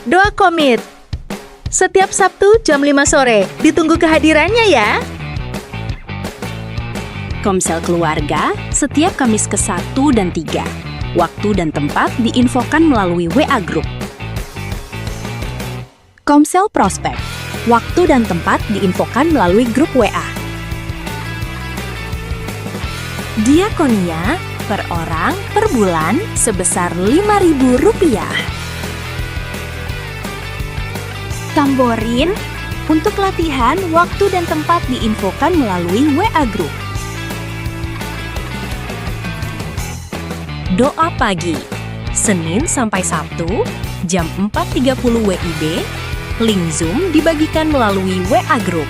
Doa Komit. Setiap Sabtu jam 5 sore, ditunggu kehadirannya ya. Komsel Keluarga setiap Kamis ke-1 dan 3. Waktu dan tempat diinfokan melalui WA Group. Komsel Prospek. Waktu dan tempat diinfokan melalui grup WA. Diakonia per orang per bulan sebesar Rp5.000. Tamborin untuk latihan waktu dan tempat diinfokan melalui WA Group. Doa pagi, Senin sampai Sabtu, jam 4.30 WIB, link Zoom dibagikan melalui WA Group.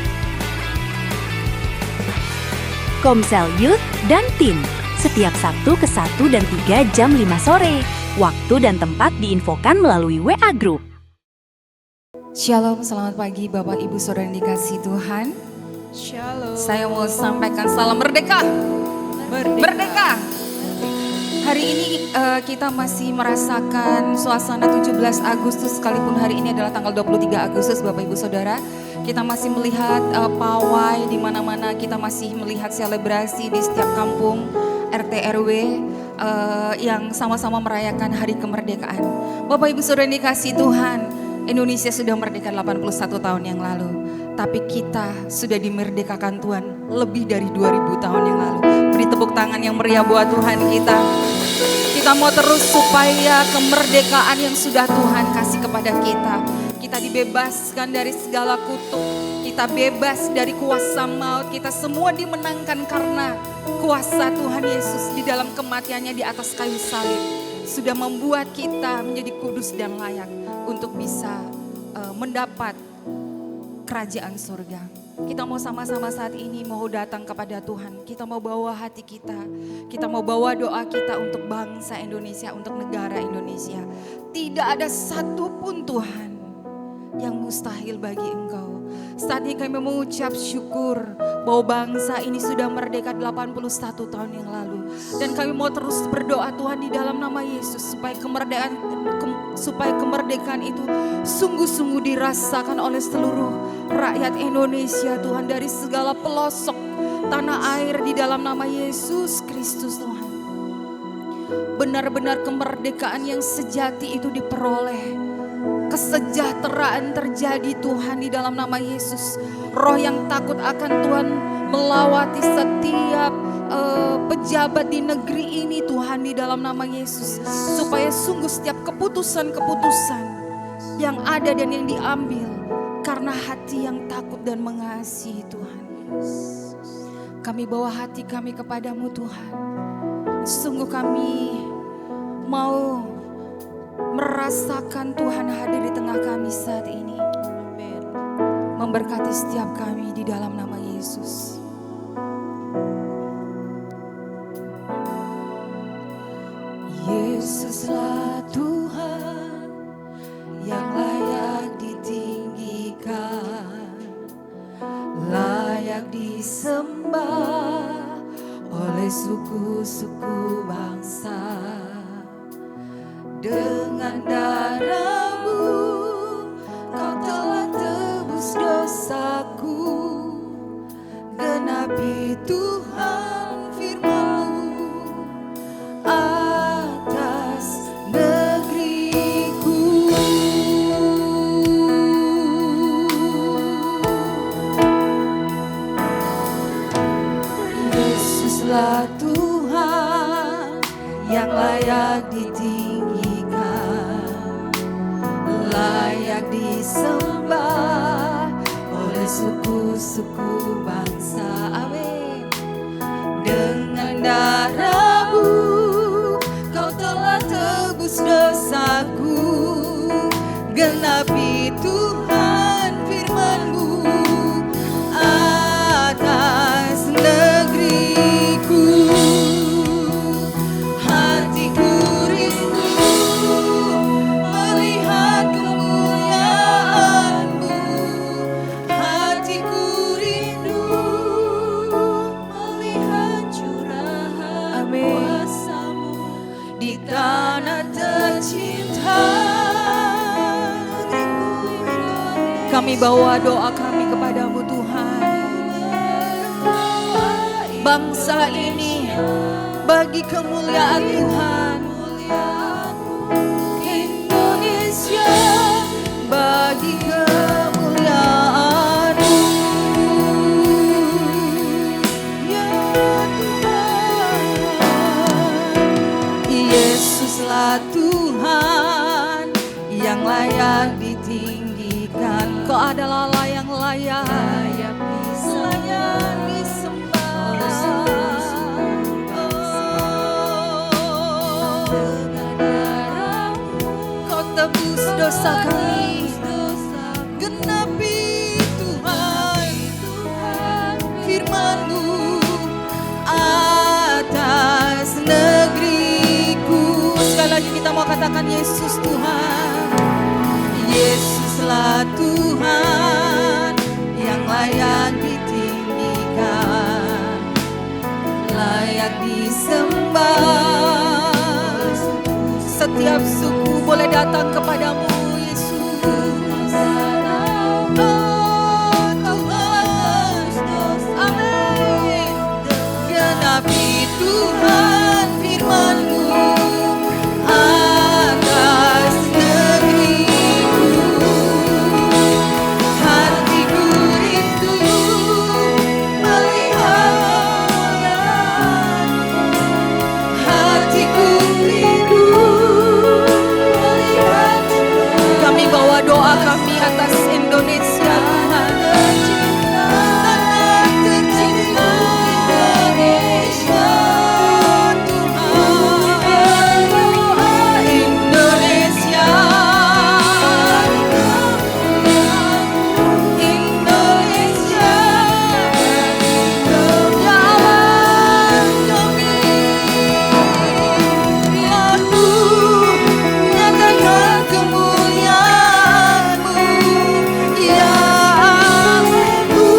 Komsel Youth dan Tim, setiap Sabtu ke-1 dan 3 jam 5 sore. Waktu dan tempat diinfokan melalui WA Group. Shalom, selamat pagi Bapak Ibu Saudara yang dikasihi Tuhan. Shalom. Saya mau sampaikan salam merdeka. Merdeka. Hari ini kita masih merasakan suasana 17 Agustus sekalipun hari ini adalah tanggal 23 Agustus Bapak Ibu Saudara. Kita masih melihat pawai di mana-mana, kita masih melihat selebrasi di setiap kampung RT RW yang sama-sama merayakan hari kemerdekaan. Bapak Ibu Saudara yang dikasihi Tuhan, Indonesia sudah merdeka 81 tahun yang lalu. Tapi kita sudah dimerdekakan Tuhan lebih dari 2000 tahun yang lalu. Beri tepuk tangan yang meriah buat Tuhan kita. Kita mau terus supaya kemerdekaan yang sudah Tuhan kasih kepada kita. Kita dibebaskan dari segala kutuk. Kita bebas dari kuasa maut. Kita semua dimenangkan karena kuasa Tuhan Yesus di dalam kematiannya di atas kayu salib. Sudah membuat kita menjadi kudus dan layak untuk bisa mendapat kerajaan surga. Kita mau sama-sama saat ini mau datang kepada Tuhan. Kita mau bawa hati kita. Kita mau bawa doa kita untuk bangsa Indonesia, untuk negara Indonesia. Tidak ada satupun Tuhan yang mustahil bagi Engkau. Saat ini kami mengucap syukur bahwa bangsa ini sudah merdeka 81 tahun yang lalu. Dan kami mau terus berdoa Tuhan di dalam nama Yesus supaya kemerdekaan itu sungguh-sungguh dirasakan oleh seluruh rakyat Indonesia Tuhan, dari segala pelosok tanah air di dalam nama Yesus Kristus Tuhan. Benar-benar kemerdekaan yang sejati itu diperoleh. Kesejahteraan terjadi Tuhan di dalam nama Yesus. Roh yang takut akan Tuhan melawati setiap pejabat di negeri ini Tuhan di dalam nama Yesus. Supaya sungguh setiap keputusan-keputusan yang ada dan yang diambil karena hati yang takut dan mengasihi Tuhan. Kami bawa hati kami kepadamu Tuhan. Sungguh kami mau merasakan Tuhan hadir di tengah kami saat ini. Memberkati setiap kami di dalam nama Yesus. Yesuslah Tuhan yang layak ditinggikan, layak disembah oleh suku-suku bangsa. Dengan darah-Mu Kau telah tebus dosaku, genapi Tuhan firman-Mu atas negeriku. Yesuslah Tuhan yang layak ditinggikan, layak disembah oleh suku-suku bangsa. Amin. Dengan darah-Mu Kau telah tebus dosaku, genapi Tuhan firman-Mu atas negeriku. Hatiku rindu melihat kemuliaan-Mu. Hatiku rindu melihat curahan kuasa-Mu di tanah tercinta. Kami bawa doa kami kepadamu Tuhan. Bangsa ini bagi kemuliaan Tuhan. Indonesia bagi kemuliaan-Mu. Ya Tuhan, Yesuslah Tuhan yang layak ditinggikan. Kau adalah Allah yang layak disembah. Kau tebus dosa kami, genapi Tuhan firman-Mu atas negeriku. Sekali lagi kita mau katakan Yesus Tuhan. Yesuslah Tuhan yang layak ditinggikan, layak disembah. Setiap suku boleh datang kepadamu Yesus. Oh Tuhan, amin. Genapi Tuhan firman-Mu atas negeriku. Hatiku rindu melihat, hatiku rindu melihat. Kami bawa doa kami atas Indonesia Tuhan. Tanah tercinta Indonesia Tuhan. Indonesia, Indonesia, ya Allah kami. Biar Ku nyatakan kemuliaan-Mu, ya Allahku,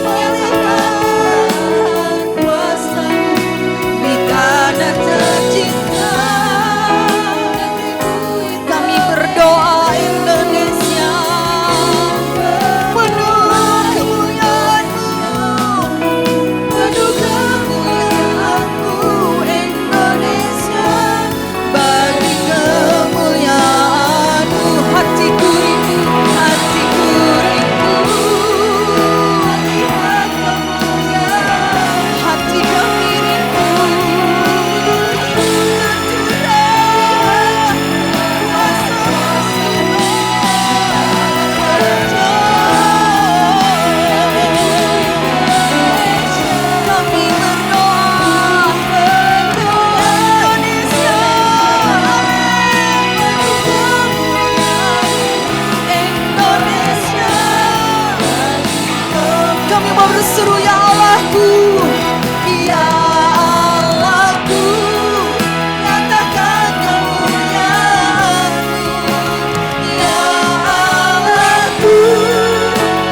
nyatakan kuasa-Mu di tanah tercinta. Kami berdoa Indonesia penuh kemuliaan-Mu, penuh kemuliaan-Mu. Indonesia bagi kemuliaan-Mu. Hatiku rindu, hatiku rindu melihat kemuliaan. Hati kami rindu tercurah kuasa-Mu. Kami berdoa Indonesia, Indonesia. Kami mau berseru ya Allahku, ya Allahku, nyatakan kemuliaan-Mu, ya Allahku,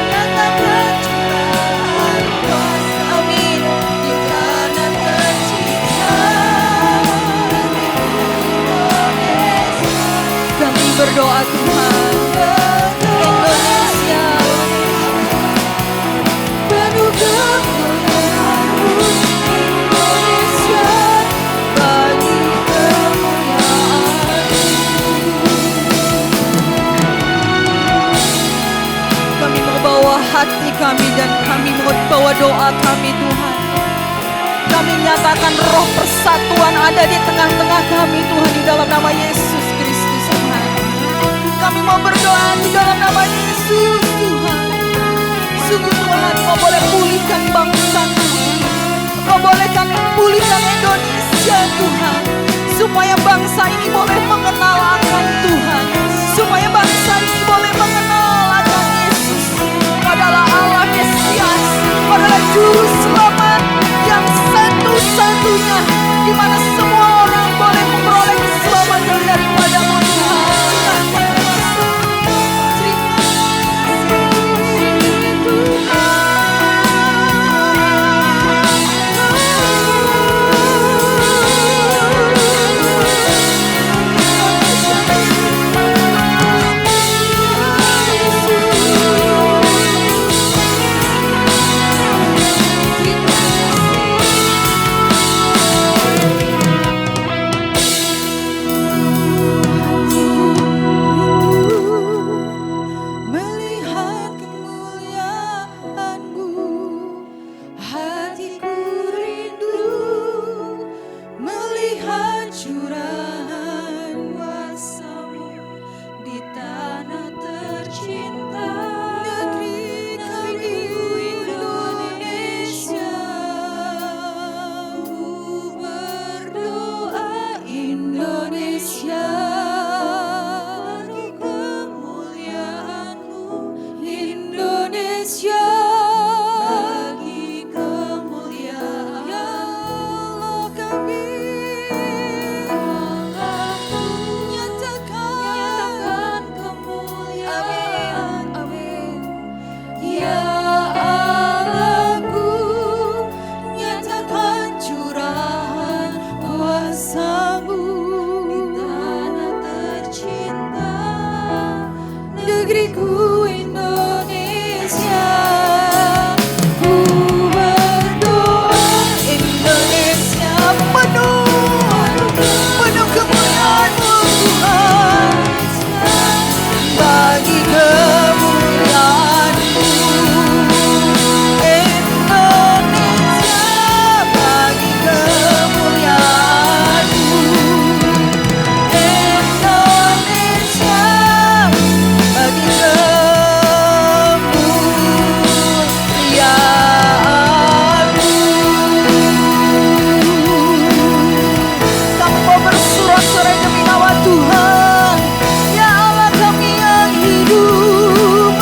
nyatakan curahan kuasa. Amin. Di tanah tercinta Indonesia. Kami berdoa Tuhan, Indonesia penuh kemuliaan-Mu. Indonesia bagi kemuliaan-Mu. Kami mau bawa hati kami dan kami mau bawa doa kami Tuhan. Kami nyatakan roh persatuan ada di tengah-tengah kami Tuhan, di dalam nama Yesus Kristus Tuhan. Kami mau berdoa di dalam nama Yesus Tuhan. Sungguh Tuhan, Kau boleh pulihkan bangsa kami, Kau bolehkan pulihkan Indonesia Tuhan, supaya bangsa ini boleh mengenal akan Tuhan, supaya bangsa ini boleh mengenal akan Yesus adalah Allah Mesias, adalah Juru Selamat yang satu-satunya, di mana semua orang boleh memperoleh keselamatan daripada-Mu Tuhan. Terima kasih Tuhan. di tanah tercinta negeri kami Indonesia. Ku berdoa Indonesia, penuh kemuliaan-Mu Indonesia. Bagi kemuliaan ya Allah kami nyatakan kemuliaan. Amin. Ya Allahku, nyatakan curahan kuasa-Mu di tanah tercinta negeriku Indonesia. Ku berdoa Indonesia penuh kemuliaan-Mu Tuhan. Bagi kemuliaan-Mu Indonesia, bagi kemuliaan-Mu Indonesia, bagi kemuliaan-Mu. Kami mau bersorak-sorai demi nama Tuhan, ya Allah kami yang hidup.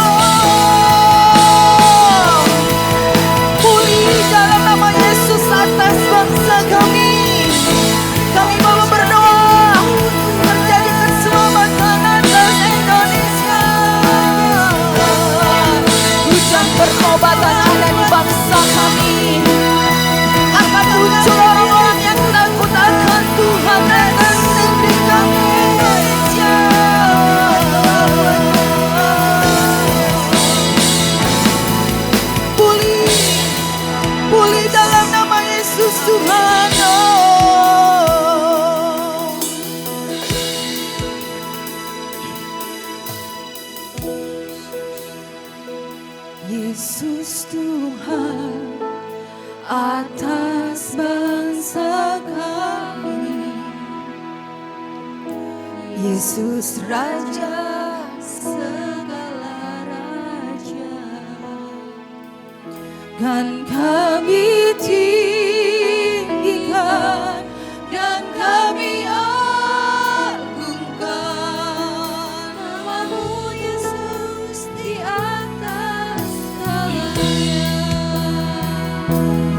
Pulih dalam nama Yesus atas bangsa kami. Kami mau berdoa terjadi keselamatan atas Indonesia. Hujan pertobatan ada di bangsa kami. Akan muncul orang-orang yang takut akan Tuhan atas negeri kami Indonesia. Pulih dalam nama Yesus Tuhan. Yesus Tuhan atas bangsa kami. Yesus Raja segala raja, kan kami tinggikan dan kami agungkan nama-Mu Yesus di atas segalanya.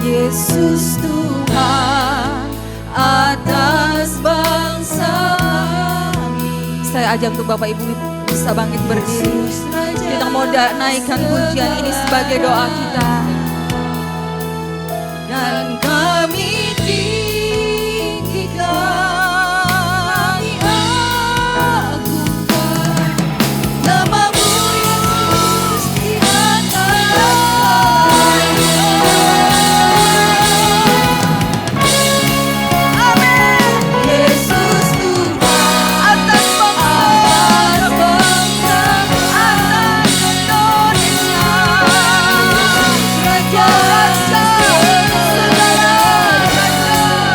Yesus Tuhan atas bangsa kami. Saya ajak untuk Bapak Ibu bisa bangkit berdiri. Kita mau naikkan pujian ini sebagai doa kita. Dan kami tinggikan, kami agungkan nama-Mu Yesus di atas. Amin. Yesus Tuhan atas bangsa, atas Indonesia. Raja-raja segala raja.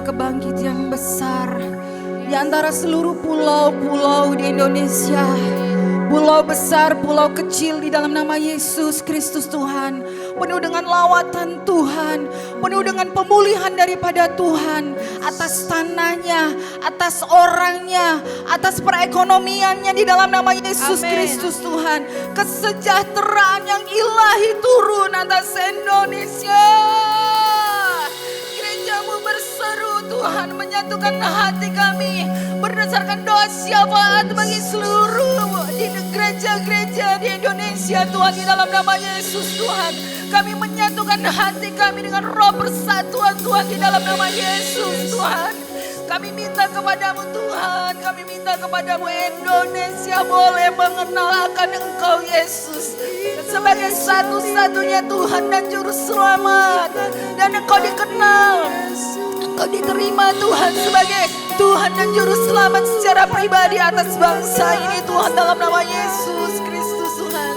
kebangkitan yang besar di antara seluruh pulau-pulau di Indonesia. Pulau besar, pulau kecil di dalam nama Yesus Kristus Tuhan. Penuh dengan lawatan Tuhan, penuh dengan pemulihan daripada Tuhan. Atas tanahnya, atas orangnya, atas perekonomiannya di dalam nama Yesus Kristus Tuhan. Kesejahteraan yang ilahi turun atas Indonesia. Gerejamu berseru Tuhan, menyatukan hati kami berdasarkan doa syafaat bagi seluruh di gereja-gereja di Indonesia Tuhan, di dalam nama Yesus Tuhan. Kami menyatukan hati kami dengan roh persatuan Tuhan di dalam nama Yesus Tuhan. Kami minta kepadamu Tuhan, kami minta kepadamu Indonesia boleh mengenal akan Engkau Yesus sebagai satu-satunya Tuhan dan Juru Selamat. Dan Engkau dikenal, Engkau diterima Tuhan sebagai Tuhan dan Juru Selamat secara pribadi atas bangsa ini Tuhan, dalam nama Yesus Kristus Tuhan.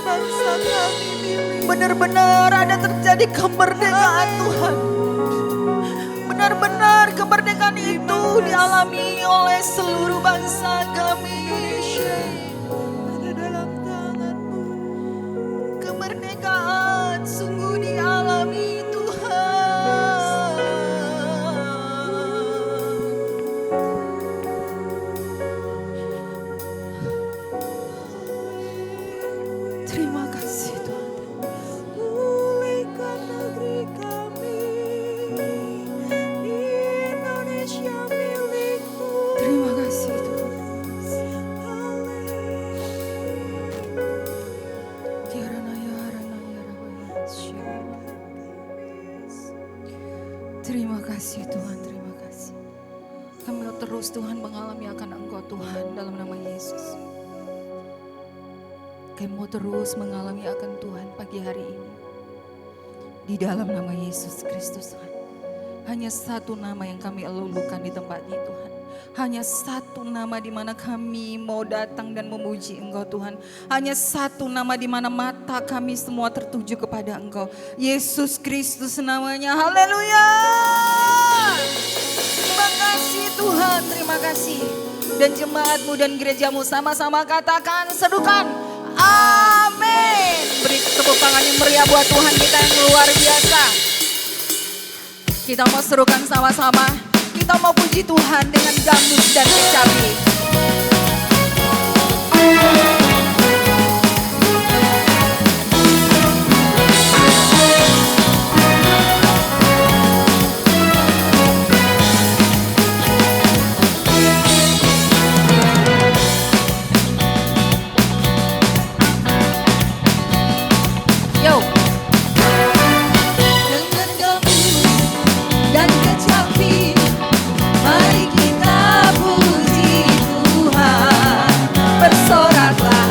Benar-benar ada terjadi kemerdekaan Tuhan. Benar-benar kemerdekaan itu dialami oleh seluruh bangsa kami. Ada dalam tangan-Mu. Kemerdekaan sungguh dialami Tuhan. Terima kasih Tuhan. Pulihkan negeri kami, Indonesia milik-Mu. Terima kasih Tuhan. Terima kasih Tuhan, terima kasih. Kami mau terus Tuhan mengalami akan Engkau Tuhan dalam nama Yesus. Kami mau terus mengalami akan Tuhan pagi hari ini. Di dalam nama Yesus Kristus Tuhan. Hanya satu nama yang kami elulukan di tempat ini Tuhan. Hanya satu nama di mana kami mau datang dan memuji Engkau Tuhan. Hanya satu nama di mana mata kami semua tertuju kepada Engkau. Yesus Kristus namanya. Haleluya. Terima kasih Tuhan, terima kasih. Dan jemaat-Mu dan gereja-Mu sama-sama katakan, serukan. Amin. Beri tepuk tangan yang meriah buat Tuhan kita yang luar biasa. Kita mau serukan sama-sama. Kita mau puji Tuhan dengan dangdut dan kecapi. Yo. Dengan dangdut dan kecapi, mari kita puji Tuhan, bersoraklah.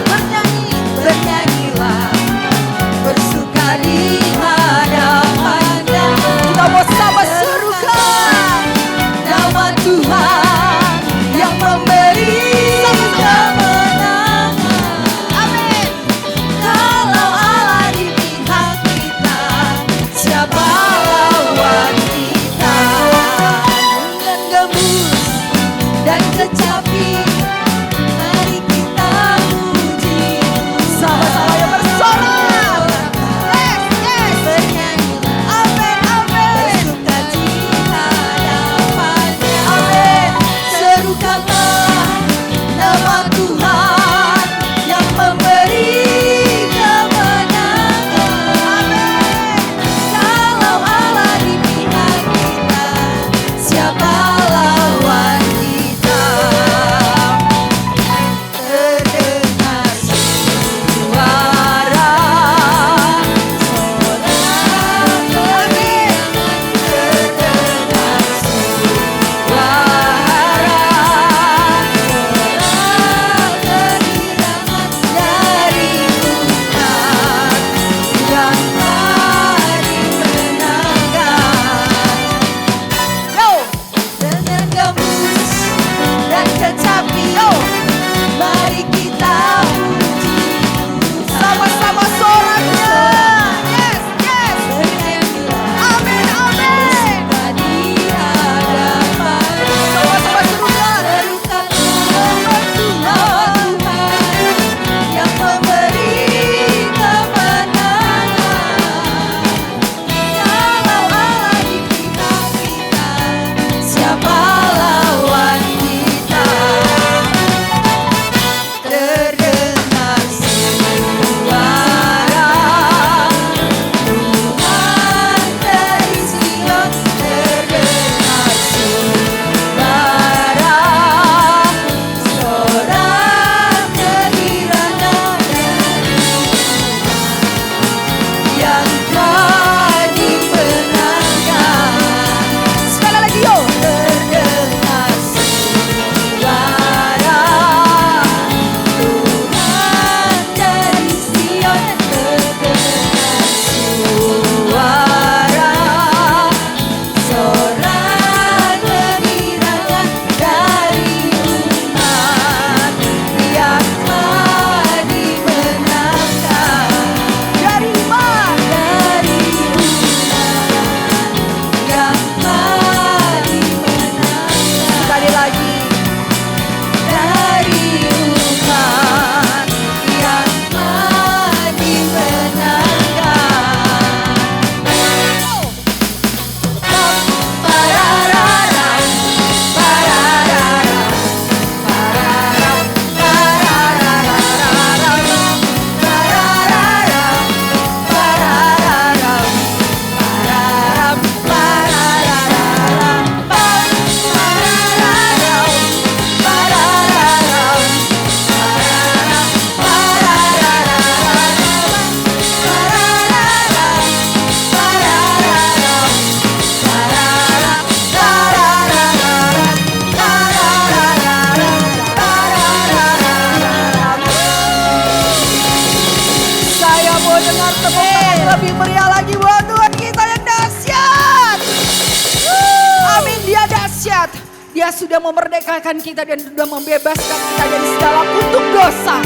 sudah memerdekakan kita dan sudah membebaskan kita dari segala kutuk dosa.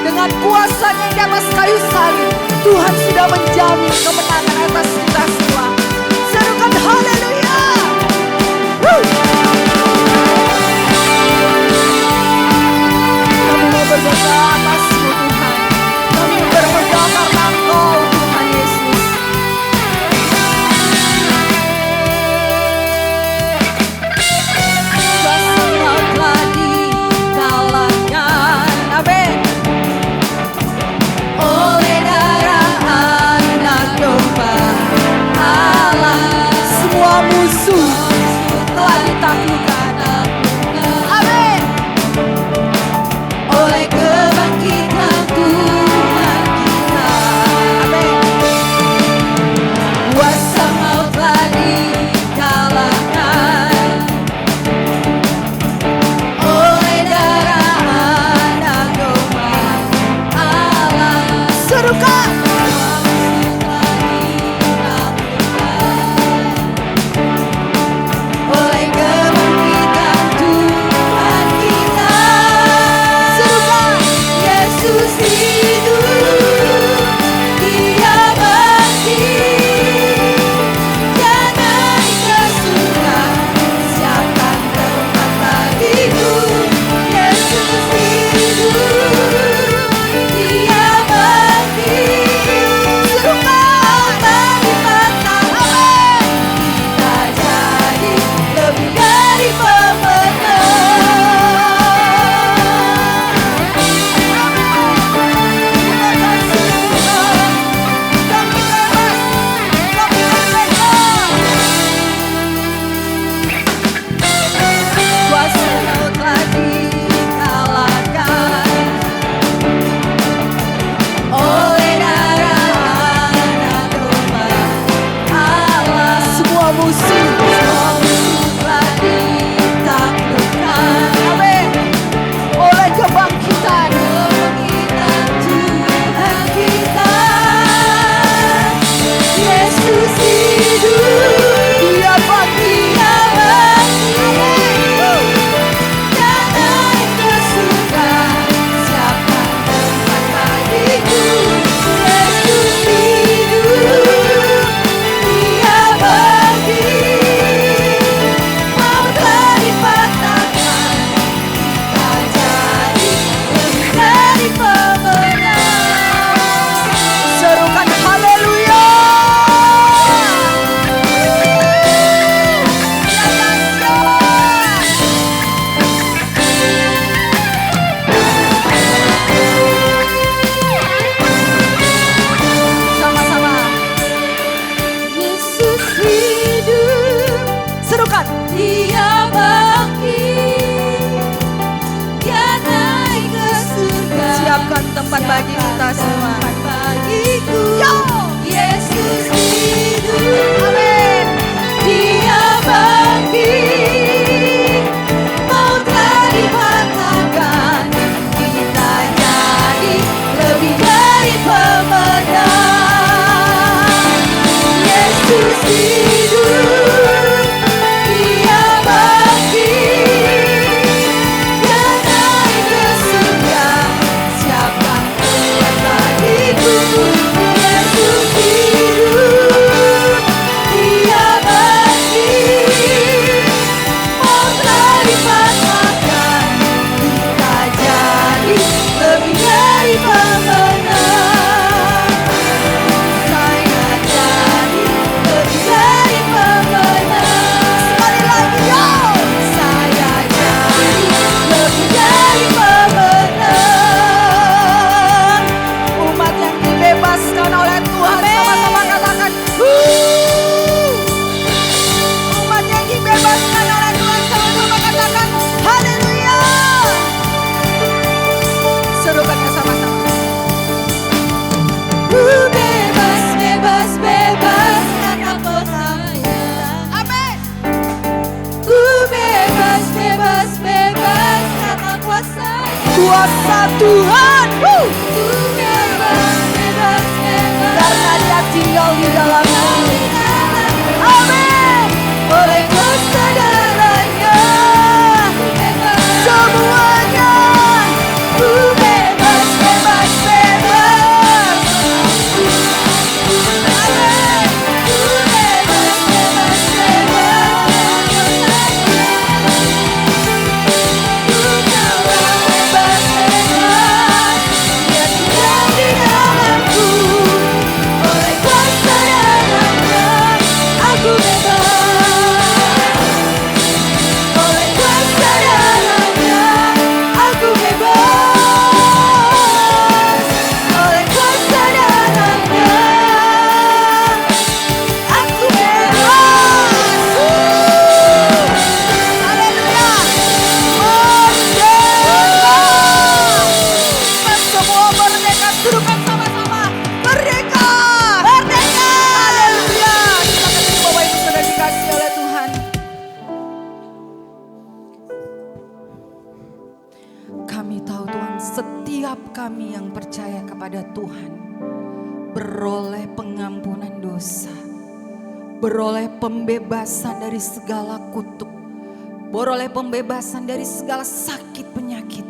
Dengan kuasanya di atas kayu salib, Tuhan sudah menjamin kemenangan atas kita semua. Serukan haleluya. Kami mau berdoa atas-Mu Tuhan. Kami berdoa karena Engkau Tuhan Yesus. Kuasa Maut telah dikalahkan. Amin. Oleh darah Anak Domba Allah, semua musuh telah ditaklukkan. Amin. Oleh kebangkitan Tuhan kita. Amin. Kuasa maut telah dikalahkan oleh darah Anak Domba Allah. Serukan. Oleh kebangkitan Tuhan kita. Serukan. Yesus hidup, Dia bangkit, Dia naik ke surga, siapkan tempat bagiku. Yesus hidup, Dia bangkit. Serukan berlipat-lipat. Amin. Kita jadi lebih dari pemenang. Kuasa maut telah dikalahkan oleh darah Anak Domba Allah. Semua musuh telah ditaklukkan. Amin. Oleh kebangkitan Tuhan kita. Yesus hidup, Dia bangkit, Dia naik ke surga, siapkan tempat bagiku. Yesus hidup, Dia bangkit, maut telah dipatahkan, kita jadi lebih dari pemenang. Serukan haleluya. Sama-sama. Yesus hidup. Serukan. Dia bangkit, Dia naik ke surga, siapkan tempat bagi kita semua. Bagiku. Yesus hidup. Amin. Dia bangkit, maut telah dipatahkan, kita jadi lebih dari pemenang. Yesus hidup, Dia bangkit, Dia naik ke surga, siapkan tempat bagiku. Yesus hidup, Dia bangkit, maut telah dipatahkan, kita jadi lebih dari pemenang. Saya jadi lebih dari pemenang. Sekali lagi, yo! Saya jadi lebih dari pemenang. Umat yang dibebaskan oleh Tuhan, sama-sama katakan, umat yang dibebaskan oleh Tuhan, sama-sama katakan, haleluya. Serukannya sama-sama. Ku bebas, bebas, bebas karena kuasa-Nya. Amin. Ku bebas, bebas, bebas karena kuasa-Nya. Kuasa Tuhan. Ku bebas, bebas, bebas karena Dia tinggal di dalamku. Amin. Oleh kuasa darah-Nya. setiap kami yang percaya kepada Tuhan beroleh pengampunan dosa, beroleh pembebasan dari segala kutuk, beroleh pembebasan dari segala sakit penyakit.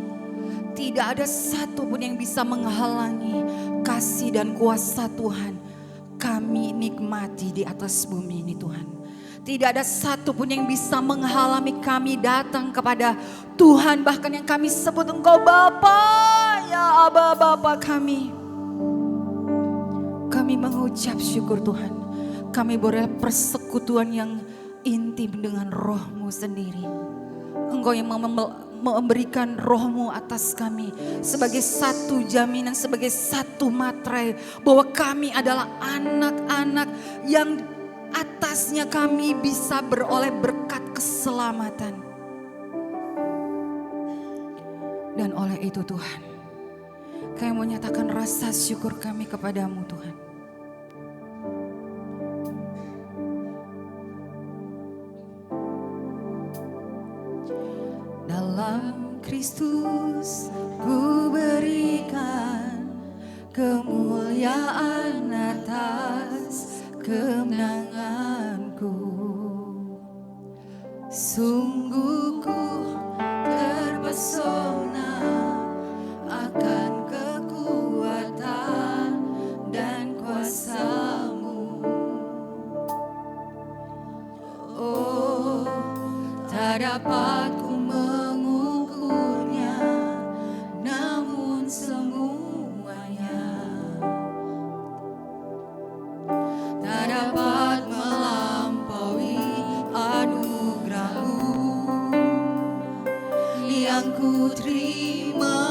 Tidak ada satu pun yang bisa menghalangi kasih dan kuasa Tuhan kami nikmati di atas bumi ini Tuhan. Tidak ada satu pun yang bisa menghalangi kami datang kepada Tuhan. Bahkan yang kami sebut Engkau Bapa, ya Aba Bapa kami. Kami mengucap syukur Tuhan. Kami boleh persekutuan yang intim dengan Roh-Mu sendiri. Engkau yang memberikan Roh-Mu atas kami sebagai satu jaminan, sebagai satu materai bahwa kami adalah anak-anak yang atasnya kami bisa beroleh berkat keselamatan. Dan oleh itu Tuhan, kami menyatakan rasa syukur kami kepadamu Tuhan. Dalam Kristus ku berikan kemuliaan atas kemenanganku. Sungguh ku terpesona akan kekuatan dan kuasa-Mu. Oh, tak dapat ku mengukurnya, namun semuanya tak dapat melampaui anugerah-Mu yang ku terima.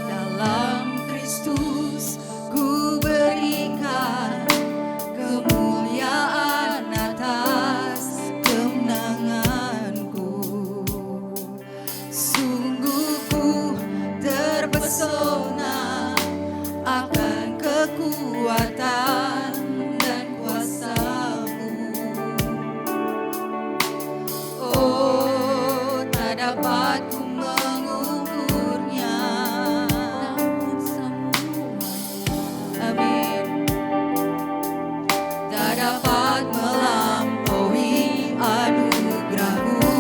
Dalam Kristus ku berikan kemuliaan atas kemenanganku. Sungguh ku terpesona akan kekuatan dan kuasa-Mu. Oh, tak dapat ku mengukurnya, namun semuanya, amin, tak dapat melampaui anugerah-Mu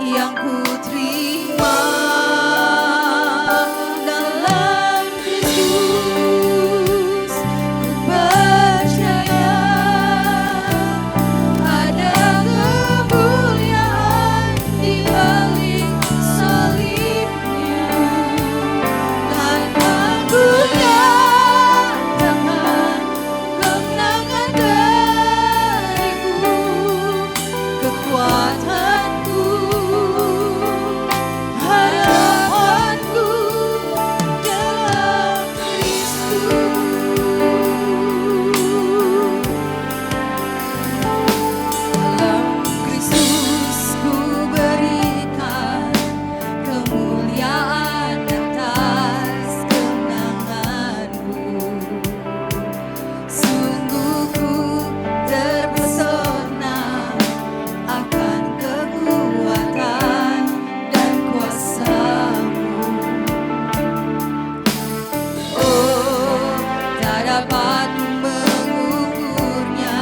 yang ku terima. Dalam Kristus ku percaya ada kemuliaan di balik salibnya, dan aku nyatakan kemenangan dariku, kekuatanku, harapanku dalam Kristus. Dalam Kristus ku berikan kemuliaan atas kemenanganku. Sungguh ku terpesona akan kekuatan dan kuasa-Mu. Oh, tak dapat ku mengukurnya,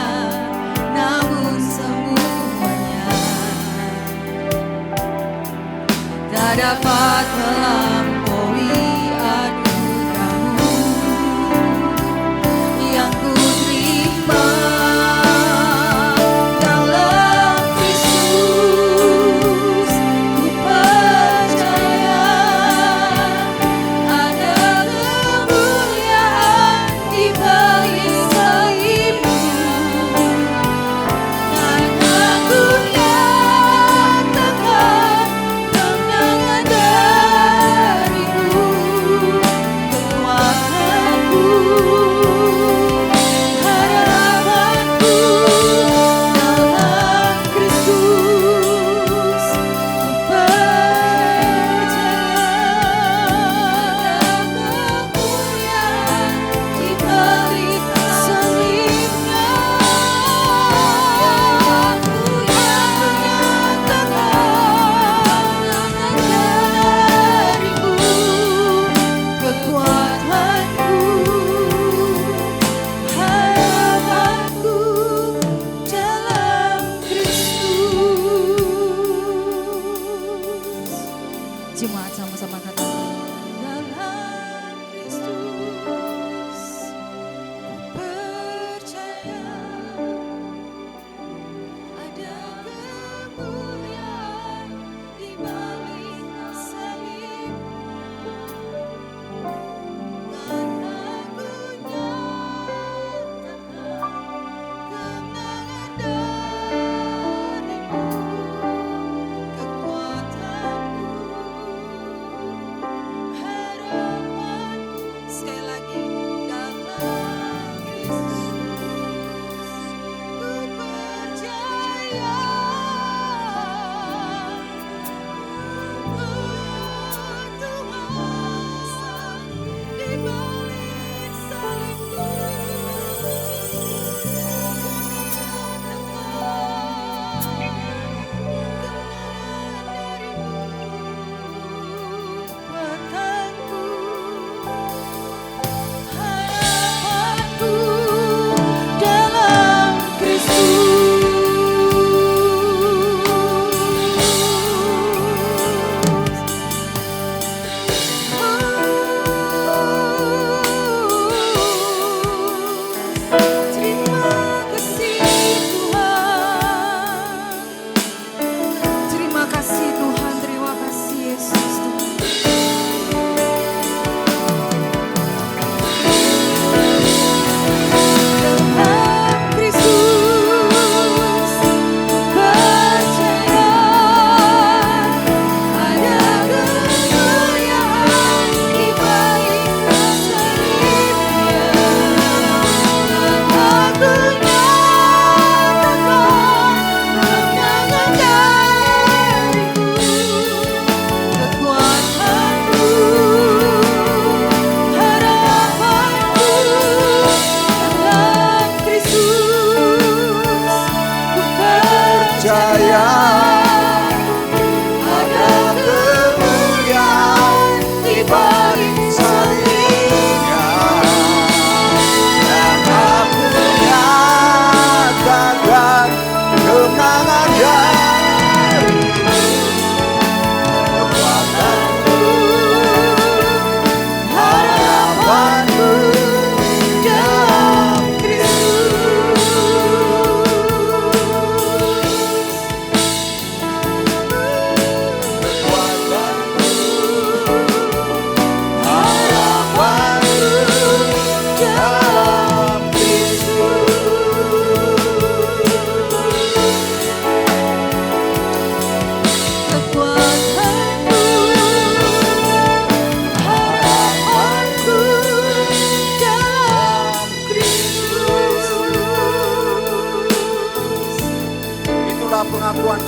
namun semuanya tak dapat melampaui anugerah-Mu yang ku terima. Dalam Kristus ku percaya ada kemuliaan di balik salibnya, dan aku nyatakan kemenangan dariku, kekuatanku, harapanku dalam Kristus. Ku percaya ada kemuliaan di balik salibnya, aku nyatakan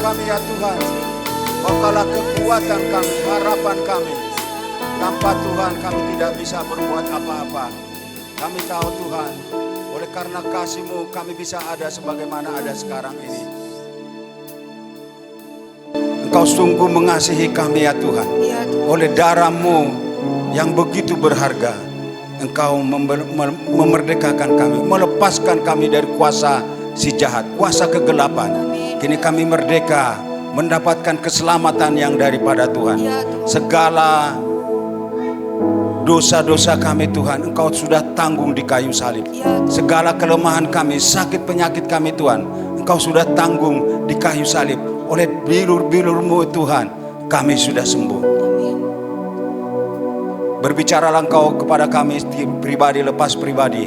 kami ya Tuhan. Engkaulah kekuatan kami, harapan kami. Tanpa Tuhan kami tidak bisa berbuat apa-apa. Kami tahu Tuhan, oleh karena kasih-Mu kami bisa ada sebagaimana ada sekarang ini. Engkau sungguh mengasihi kami ya Tuhan. Ya Tuhan. Oleh darah-Mu yang begitu berharga, Engkau memerdekakan kami, melepaskan kami dari kuasa si jahat, kuasa kegelapan. Kini kami merdeka, mendapatkan keselamatan yang daripada Tuhan. Ya Tuhan. Segala dosa-dosa kami Tuhan, Engkau sudah tanggung di kayu salib. Ya Tuhan. Segala kelemahan kami, sakit penyakit kami Tuhan, Engkau sudah tanggung di kayu salib. Oleh bilur-bilur-Mu Tuhan, kami sudah sembuh. Amin. Berbicaralah Engkau kepada kami pribadi lepas pribadi.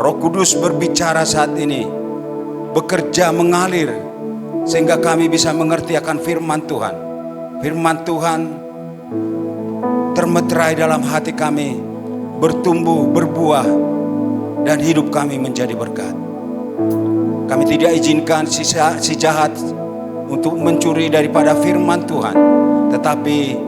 Roh Kudus berbicara saat ini, bekerja mengalir, sehingga kami bisa mengerti akan firman Tuhan. Firman Tuhan termeterai dalam hati kami, bertumbuh, berbuah, dan hidup kami menjadi berkat. Kami tidak izinkan si jahat untuk mencuri daripada firman Tuhan, tetapi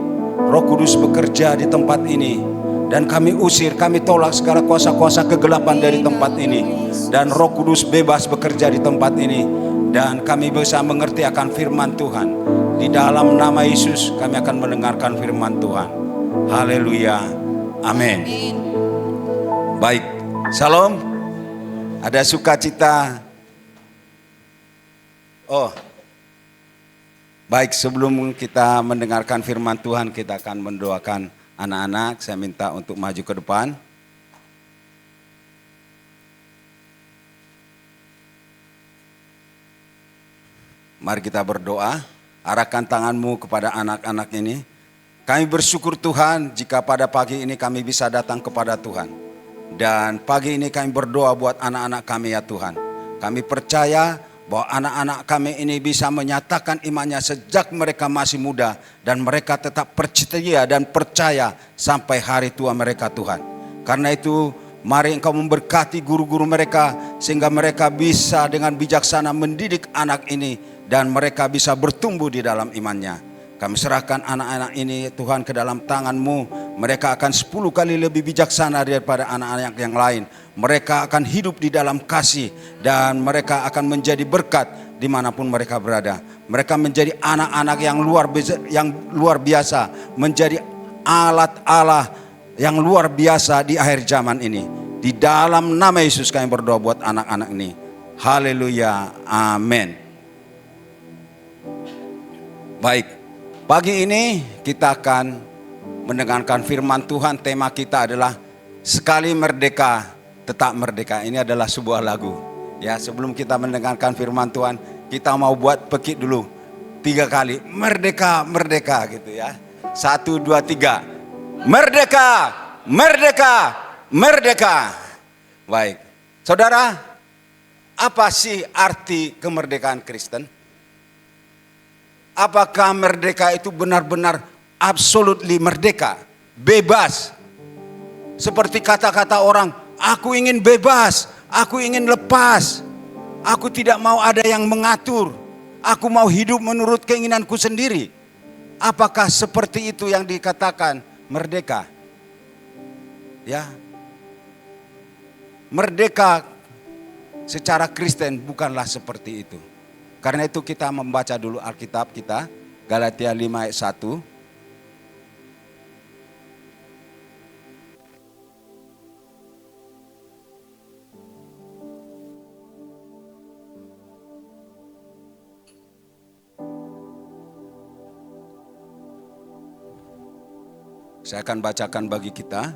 Roh Kudus bekerja di tempat ini, dan kami usir, kami tolak segala kuasa-kuasa kegelapan dari tempat ini, dan Roh Kudus bebas bekerja di tempat ini, dan kami bisa mengerti akan firman Tuhan. Di dalam nama Yesus kami akan mendengarkan firman Tuhan. Haleluya. Amin. Amin. Baik, Salam. Ada sukacita. Oh, baik, sebelum kita mendengarkan firman Tuhan, kita akan mendoakan anak-anak. Saya minta untuk maju ke depan. Mari kita berdoa. Arahkan tanganmu kepada anak-anak ini. Kami bersyukur Tuhan jika pada pagi ini kami bisa datang kepada Tuhan. Dan pagi ini kami berdoa buat anak-anak kami ya Tuhan. Kami percaya bahwa anak-anak kami ini bisa menyatakan imannya sejak mereka masih muda. Dan mereka tetap percaya dan percaya sampai hari tua mereka Tuhan. Karena itu mari Engkau memberkati guru-guru mereka, sehingga mereka bisa dengan bijaksana mendidik anak ini. Dan mereka bisa bertumbuh di dalam imannya. Kami serahkan anak-anak ini Tuhan ke dalam tangan-Mu. Mereka akan 10 kali lebih bijaksana daripada anak-anak yang lain. Mereka akan hidup di dalam kasih. Dan mereka akan menjadi berkat dimanapun mereka berada. Mereka menjadi anak-anak yang luar biasa. Menjadi alat Allah yang luar biasa di akhir zaman ini. Di dalam nama Yesus kami berdoa buat anak-anak ini. Haleluya. Amin. Baik, pagi ini kita akan mendengarkan firman Tuhan. Tema kita adalah sekali merdeka, tetap merdeka. Ini adalah sebuah lagu. Ya, sebelum kita mendengarkan firman Tuhan, kita mau buat pekik dulu 3 kali. Merdeka, merdeka gitu ya. 1, 2, 3. Merdeka, merdeka, merdeka. Baik, saudara, apa sih arti kemerdekaan Kristen? Apakah merdeka itu benar-benar absolutely merdeka, bebas? Seperti kata-kata orang, aku ingin bebas, aku ingin lepas, aku tidak mau ada yang mengatur, aku mau hidup menurut keinginanku sendiri. Apakah seperti itu yang dikatakan merdeka? Ya, merdeka secara Kristen bukanlah seperti itu. Karena itu kita membaca dulu Alkitab kita, Galatia 5 ayat 1. Saya akan bacakan bagi kita.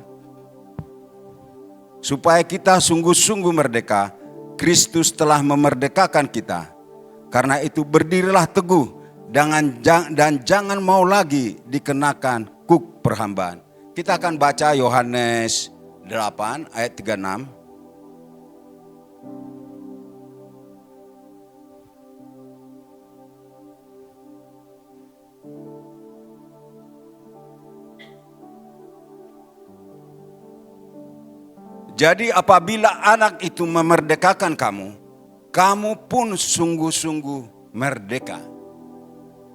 Supaya kita sungguh-sungguh merdeka, Kristus telah memerdekakan kita. Karena itu berdirilah teguh dan jangan mau lagi dikenakan kuk perhambaan. Kita akan baca Yohanes 8 ayat 36. Jadi apabila anak itu memerdekakan kamu, kamu pun sungguh-sungguh merdeka.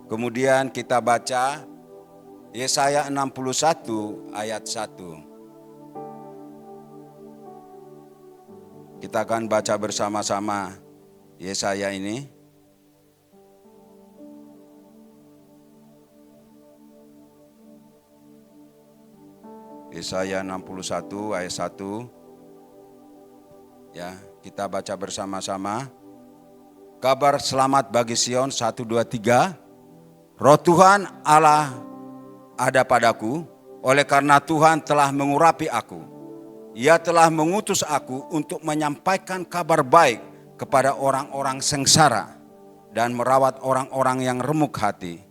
Kemudian kita baca Yesaya 61 ayat 1. Kita akan baca bersama-sama Yesaya ini. Yesaya 61 ayat 1. Ya, kita baca bersama-sama. Kabar selamat bagi Sion, 1, 2, 3. Roh Tuhan Allah ada padaku, oleh karena Tuhan telah mengurapi aku. Ia telah mengutus aku untuk menyampaikan kabar baik kepada orang-orang sengsara dan merawat orang-orang yang remuk hati,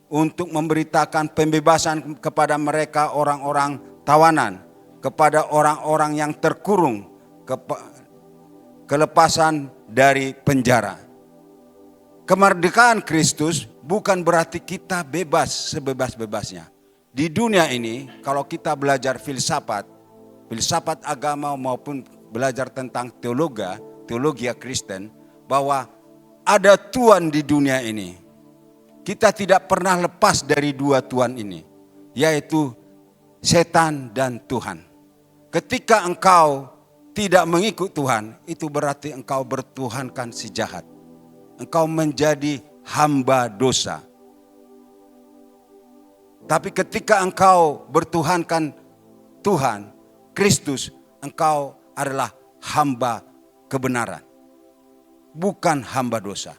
untuk memberitakan pembebasan kepada mereka orang-orang tawanan, kepada orang-orang yang terkurung, kelepasan dari penjara. Kemerdekaan Kristus bukan berarti kita bebas sebebas-bebasnya. Di dunia ini kalau kita belajar filsafat agama maupun belajar tentang teologi Kristen, bahwa ada Tuhan di dunia ini. Kita tidak pernah lepas dari dua Tuhan ini, yaitu setan dan Tuhan. Ketika engkau tidak mengikut Tuhan, itu berarti engkau bertuhankan si jahat. Engkau menjadi hamba dosa. Tapi ketika engkau bertuhankan Tuhan, Kristus, engkau adalah hamba kebenaran, bukan hamba dosa.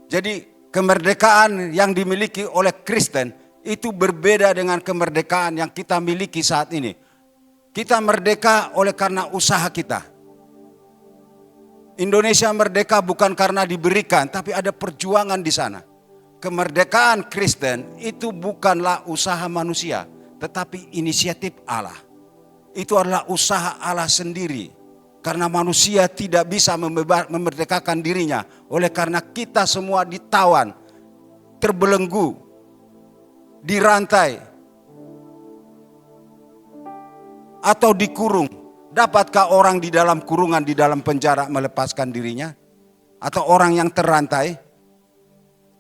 Jadi kemerdekaan yang dimiliki oleh Kristen itu berbeda dengan kemerdekaan yang kita miliki saat ini. Kita merdeka oleh karena usaha kita. Indonesia merdeka bukan karena diberikan, tapi ada perjuangan di sana. Kemerdekaan Kristen itu bukanlah usaha manusia, tetapi inisiatif Allah. Itu adalah usaha Allah sendiri. Karena manusia tidak bisa memerdekakan dirinya. Oleh karena kita semua ditawan, terbelenggu, dirantai, atau dikurung. Dapatkah orang di dalam kurungan, di dalam penjara melepaskan dirinya? Atau orang yang terrantai?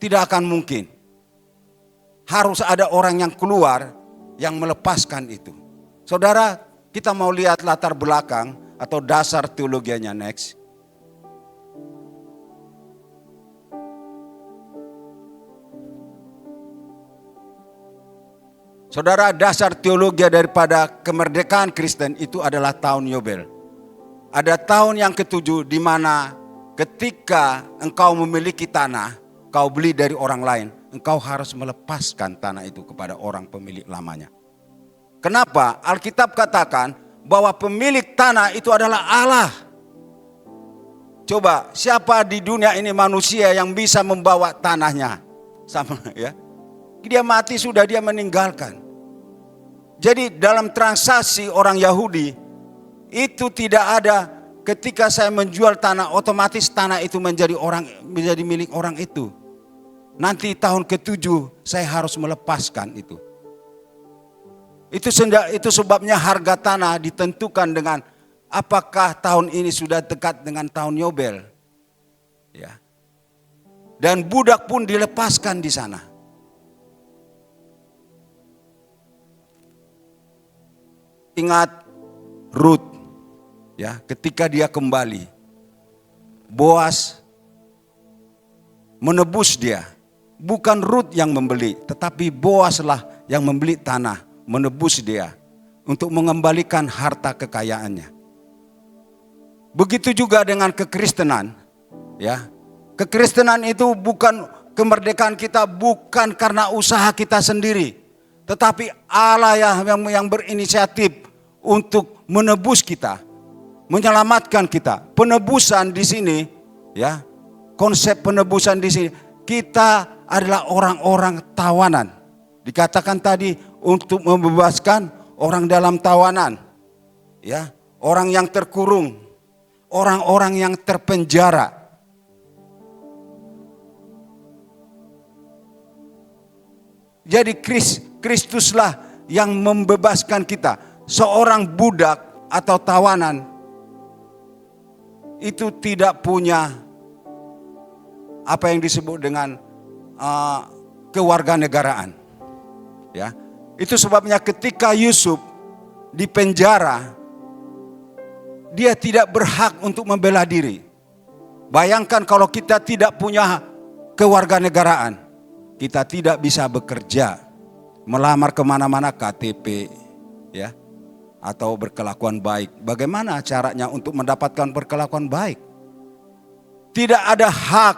Tidak akan mungkin. Harus ada orang yang keluar yang melepaskan itu. Saudara, kita mau lihat latar belakang atau dasar teologianya next. Saudara, dasar teologi daripada kemerdekaan Kristen itu adalah tahun Yobel. Ada tahun yang ketujuh di mana ketika engkau memiliki tanah, kau beli dari orang lain, engkau harus melepaskan tanah itu kepada orang pemilik lamanya. Kenapa? Alkitab katakan bahwa pemilik tanah itu adalah Allah. Coba, siapa di dunia ini manusia yang bisa membawa tanahnya? Sama ya. Dia mati sudah, dia meninggalkan. Jadi dalam transaksi orang Yahudi itu tidak ada ketika saya menjual tanah otomatis tanah itu menjadi milik orang itu. Nanti tahun ke-7 saya harus melepaskan itu. Itu sebabnya harga tanah ditentukan dengan apakah tahun ini sudah dekat dengan tahun Yobel. Ya. Dan budak pun dilepaskan di sana. Ingat Ruth, ya, ketika dia kembali, Boas menebus dia. Bukan Ruth yang membeli, tetapi Boaslah yang membeli tanah, menebus dia untuk mengembalikan harta kekayaannya. Begitu juga dengan kekristenan, ya. Kekristenan itu bukan kemerdekaan kita, bukan karena usaha kita sendiri, tetapi Allah yang berinisiatif untuk menebus kita, menyelamatkan kita. Penebusan di sini, ya, konsep penebusan di sini, kita adalah orang-orang tawanan. Dikatakan tadi untuk membebaskan orang dalam tawanan, ya, orang yang terkurung, orang-orang yang terpenjara. Jadi Kristuslah yang membebaskan kita. Seorang budak atau tawanan itu tidak punya apa yang disebut dengan kewarganegaraan. Ya, itu sebabnya ketika Yusuf di penjara, dia tidak berhak untuk membela diri. Bayangkan kalau kita tidak punya kewarganegaraan, kita tidak bisa bekerja, melamar kemana-mana KTP, ya, atau berkelakuan baik. Bagaimana caranya untuk mendapatkan berkelakuan baik? Tidak ada hak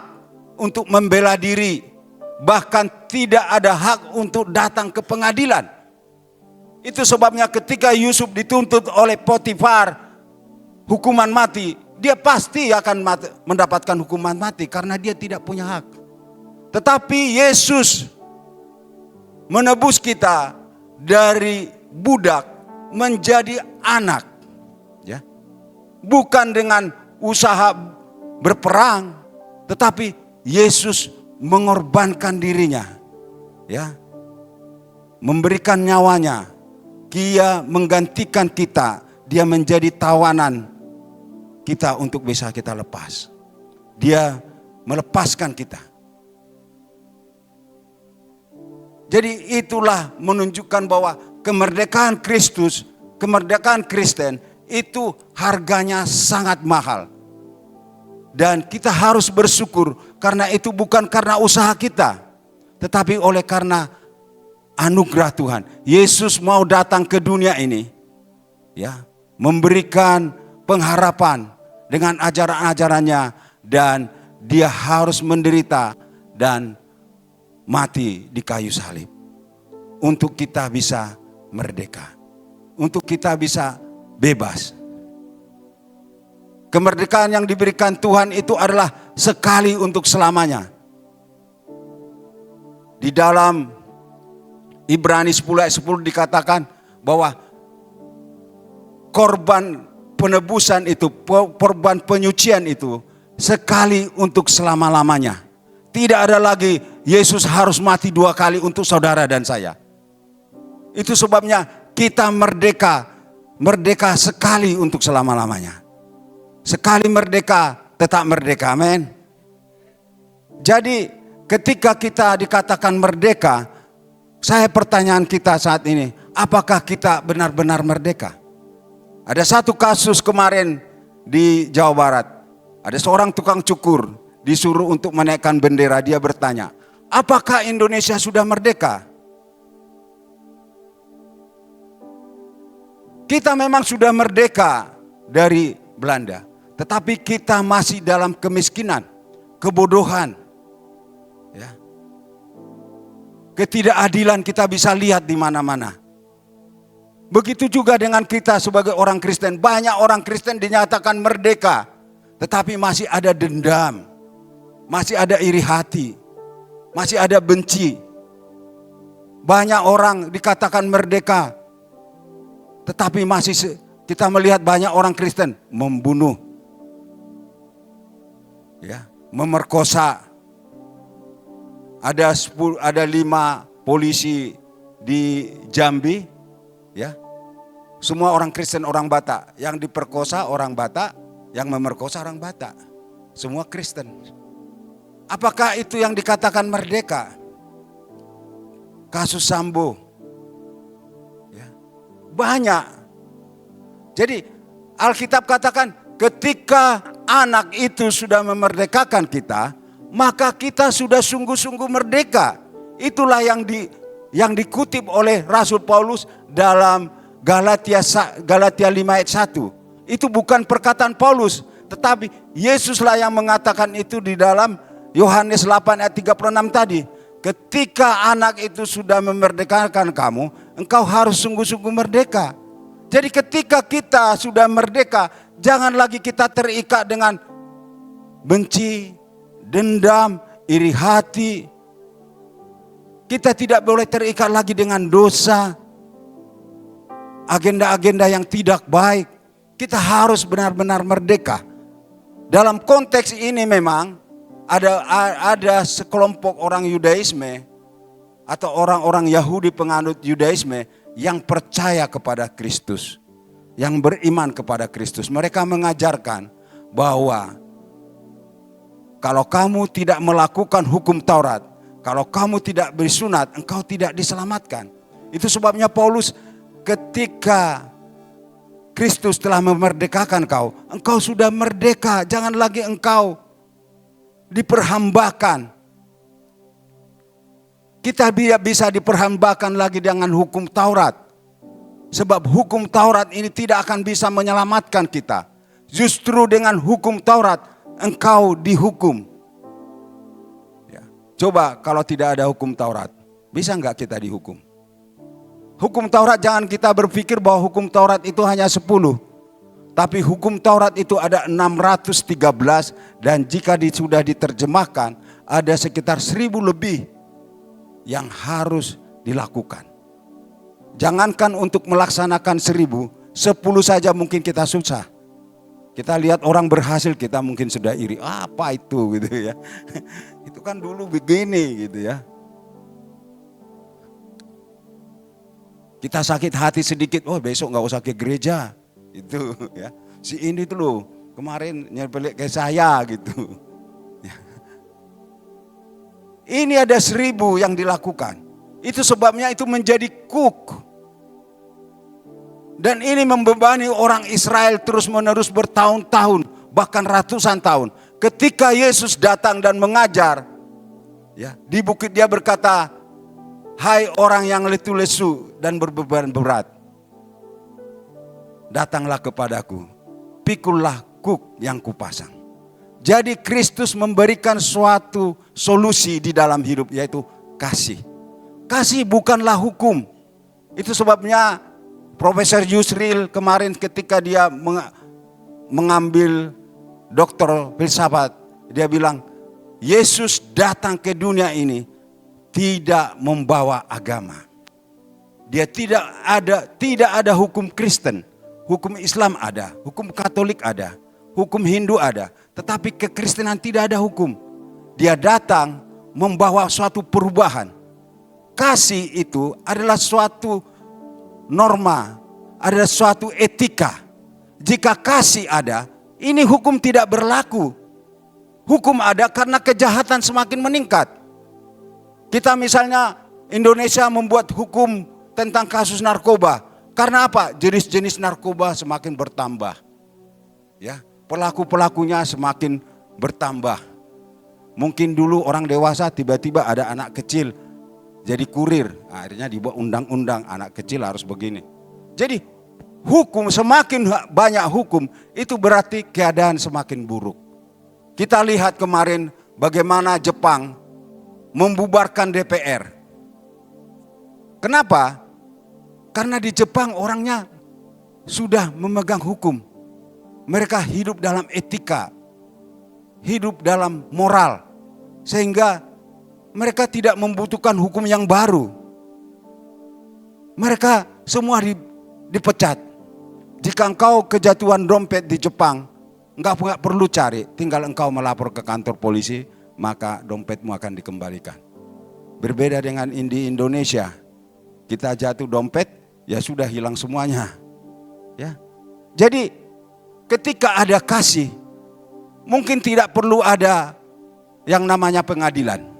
untuk membela diri, bahkan tidak ada hak untuk datang ke pengadilan. Itu sebabnya ketika Yusuf dituntut oleh Potifar hukuman mati, dia pasti akan mendapatkan hukuman mati karena dia tidak punya hak. Tetapi Yesus menebus kita dari budak menjadi anak, ya. Bukan dengan usaha berperang, tetapi Yesus mengorbankan dirinya, ya. Memberikan nyawanya. Dia menggantikan kita, dia menjadi tawanan kita untuk bisa kita lepas. Dia melepaskan kita. Jadi itulah menunjukkan bahwa kemerdekaan Kristus, kemerdekaan Kristen itu harganya sangat mahal. Dan kita harus bersyukur karena itu bukan karena usaha kita, tetapi oleh karena anugerah Tuhan. Yesus mau datang ke dunia ini, ya, memberikan pengharapan dengan ajaran-ajarannya, dan dia harus menderita dan mati di kayu salib untuk kita bisa merdeka, untuk kita bisa bebas. Kemerdekaan yang diberikan Tuhan itu adalah sekali untuk selamanya. Di dalam Ibrani 10 ayat 10 dikatakan bahwa korban penebusan itu, korban penyucian itu sekali untuk selama-lamanya. Tidak ada lagi Yesus harus mati 2 kali untuk saudara dan saya. Itu sebabnya kita merdeka, merdeka sekali untuk selama-lamanya. Sekali merdeka, tetap merdeka, amin. Jadi ketika kita dikatakan merdeka, saya pertanyaan kita saat ini, apakah kita benar-benar merdeka? Ada satu kasus kemarin di Jawa Barat. Ada seorang tukang cukur disuruh untuk menaikkan bendera. Dia bertanya, apakah Indonesia sudah merdeka? Kita memang sudah merdeka dari Belanda. Tetapi kita masih dalam kemiskinan, kebodohan. Ya. Ketidakadilan kita bisa lihat di mana-mana. Begitu juga dengan kita sebagai orang Kristen. Banyak orang Kristen dinyatakan merdeka, tetapi masih ada dendam, masih ada iri hati, masih ada benci. Banyak orang dikatakan merdeka, tetapi masih kita melihat banyak orang Kristen membunuh, ya, memerkosa. Ada 5 polisi di Jambi, ya. Semua orang Kristen, orang Batak. Yang diperkosa orang Batak, yang memerkosa orang Batak. Semua Kristen. Apakah itu yang dikatakan merdeka? Kasus Sambo, ya. Banyak. Jadi Alkitab katakan ketika anak itu sudah memerdekakan kita, maka kita sudah sungguh-sungguh merdeka. Itulah yang dikutip oleh Rasul Paulus dalam Galatia 5 ayat 1. Itu bukan perkataan Paulus, tetapi Yesuslah yang mengatakan itu di dalam Yohanes 8 ayat 36 tadi. Ketika anak itu sudah memerdekakan kamu, engkau harus sungguh-sungguh merdeka. Jadi ketika kita sudah merdeka, jangan lagi kita terikat dengan benci, dendam, iri hati. Kita tidak boleh terikat lagi dengan dosa, agenda-agenda yang tidak baik. Kita harus benar-benar merdeka. Dalam konteks ini memang ada sekelompok orang Yudaisme atau orang-orang Yahudi penganut Yudaisme yang percaya kepada Kristus, yang beriman kepada Kristus. Mereka mengajarkan bahwa kalau kamu tidak melakukan hukum Taurat, Kalau kamu tidak bersunat, engkau tidak diselamatkan. Itu sebabnya Paulus ketika Kristus telah memerdekakan kau, engkau sudah merdeka, jangan lagi engkau diperhambakan. Kita bisa diperhambakan lagi dengan hukum Taurat. Sebab hukum Taurat ini tidak akan bisa menyelamatkan kita. Justru dengan hukum Taurat engkau dihukum. Ya. Coba kalau tidak ada hukum Taurat, bisa enggak kita dihukum? Hukum Taurat, jangan kita berpikir bahwa hukum Taurat itu hanya 10. Tapi hukum Taurat itu ada 613 dan jika sudah diterjemahkan ada sekitar 1000 lebih yang harus dilakukan. Jangankan untuk melaksanakan 1000, 10 saja mungkin kita susah. Kita lihat orang berhasil, kita mungkin sudah iri. Apa itu gitu ya. Itu kan dulu begini gitu ya. Kita sakit hati sedikit, oh besok nggak usah ke gereja. Itu ya. Si ini tuh loh, kemarin nyerbelik ke saya gitu. Ya. Ini ada 1000 yang dilakukan. Itu sebabnya itu menjadi kuk. Dan ini membebani orang Israel terus menerus bertahun-tahun, bahkan ratusan tahun. Ketika Yesus datang dan mengajar, ya, di bukit dia berkata, hai orang yang letih lesu dan berbeban berat, datanglah kepadaku, pikullah kuk yang kupasang. Jadi Kristus memberikan suatu solusi di dalam hidup, yaitu kasih. Kasih bukanlah hukum. Itu sebabnya Profesor Yusril kemarin ketika dia mengambil doktor filsafat, dia bilang, Yesus datang ke dunia ini tidak membawa agama. Dia tidak ada hukum Kristen, hukum Islam ada, hukum Katolik ada, hukum Hindu ada, tetapi kekristenan tidak ada hukum. Dia datang membawa suatu perubahan. Kasih itu adalah suatu norma, adalah suatu etika. Jika kasih ada, ini hukum tidak berlaku. Hukum ada karena kejahatan semakin meningkat. Kita misalnya Indonesia membuat hukum tentang kasus narkoba. Karena apa? Jenis-jenis narkoba semakin bertambah. Ya, pelaku-pelakunya semakin bertambah. Mungkin dulu orang dewasa, tiba-tiba ada anak kecil jadi kurir. Akhirnya dibuat undang-undang anak kecil harus begini. Jadi hukum, semakin banyak hukum, itu berarti keadaan semakin buruk. Kita lihat kemarin bagaimana Jepang membubarkan DPR. Kenapa? Karena di Jepang orangnya sudah memegang hukum. Mereka hidup dalam etika, hidup dalam moral. Sehingga mereka tidak membutuhkan hukum yang baru. Mereka semua dipecat. Jika engkau kejatuhan dompet di Jepang, enggak perlu cari, tinggal engkau melapor ke kantor polisi, maka dompetmu akan dikembalikan. Berbeda dengan di Indonesia, kita jatuh dompet, ya sudah hilang semuanya. Ya. Jadi ketika ada kasih, mungkin tidak perlu ada yang namanya pengadilan.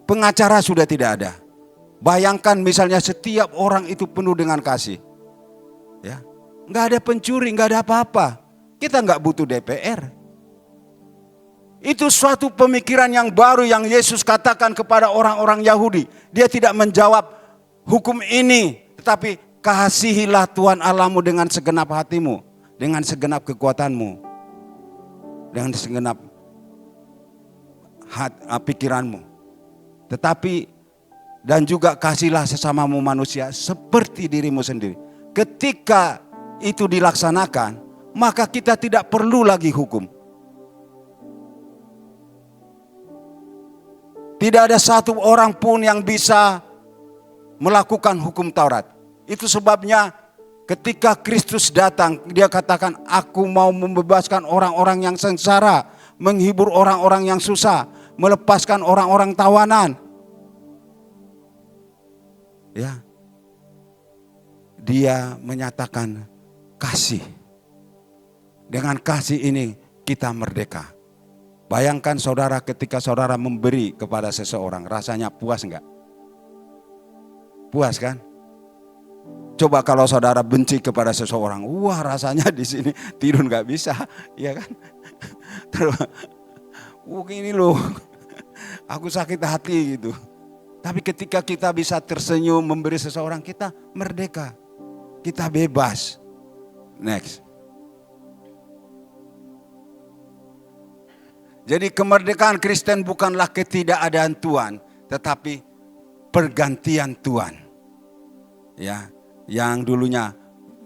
Pengacara sudah tidak ada. Bayangkan misalnya setiap orang itu penuh dengan kasih. Ya, nggak ada pencuri, nggak ada apa-apa. Kita nggak butuh DPR. Itu suatu pemikiran yang baru yang Yesus katakan kepada orang-orang Yahudi. Dia tidak menjawab hukum ini, tetapi kasihilah Tuhan Allahmu dengan segenap hatimu, dengan segenap kekuatanmu, dengan segenap pikiranmu. Tetapi dan juga kasihlah sesamamu manusia seperti dirimu sendiri. Ketika itu dilaksanakan, maka kita tidak perlu lagi hukum. Tidak ada satu orang pun yang bisa melakukan hukum Taurat. Itu sebabnya ketika Kristus datang, dia katakan, aku mau membebaskan orang-orang yang sengsara, menghibur orang-orang yang susah, melepaskan orang-orang tawanan. Ya. Dia menyatakan kasih. Dengan kasih ini kita merdeka. Bayangkan saudara ketika saudara memberi kepada seseorang, rasanya puas enggak? Puas kan? Coba kalau saudara benci kepada seseorang, wah rasanya di sini tidur nggak bisa, ya kan? Terus, ini loh, aku sakit hati gitu. Tapi ketika kita bisa tersenyum memberi seseorang, kita merdeka, kita bebas. Next. Jadi kemerdekaan Kristen bukanlah ketidakadaan Tuhan, tetapi pergantian Tuhan. Ya, yang dulunya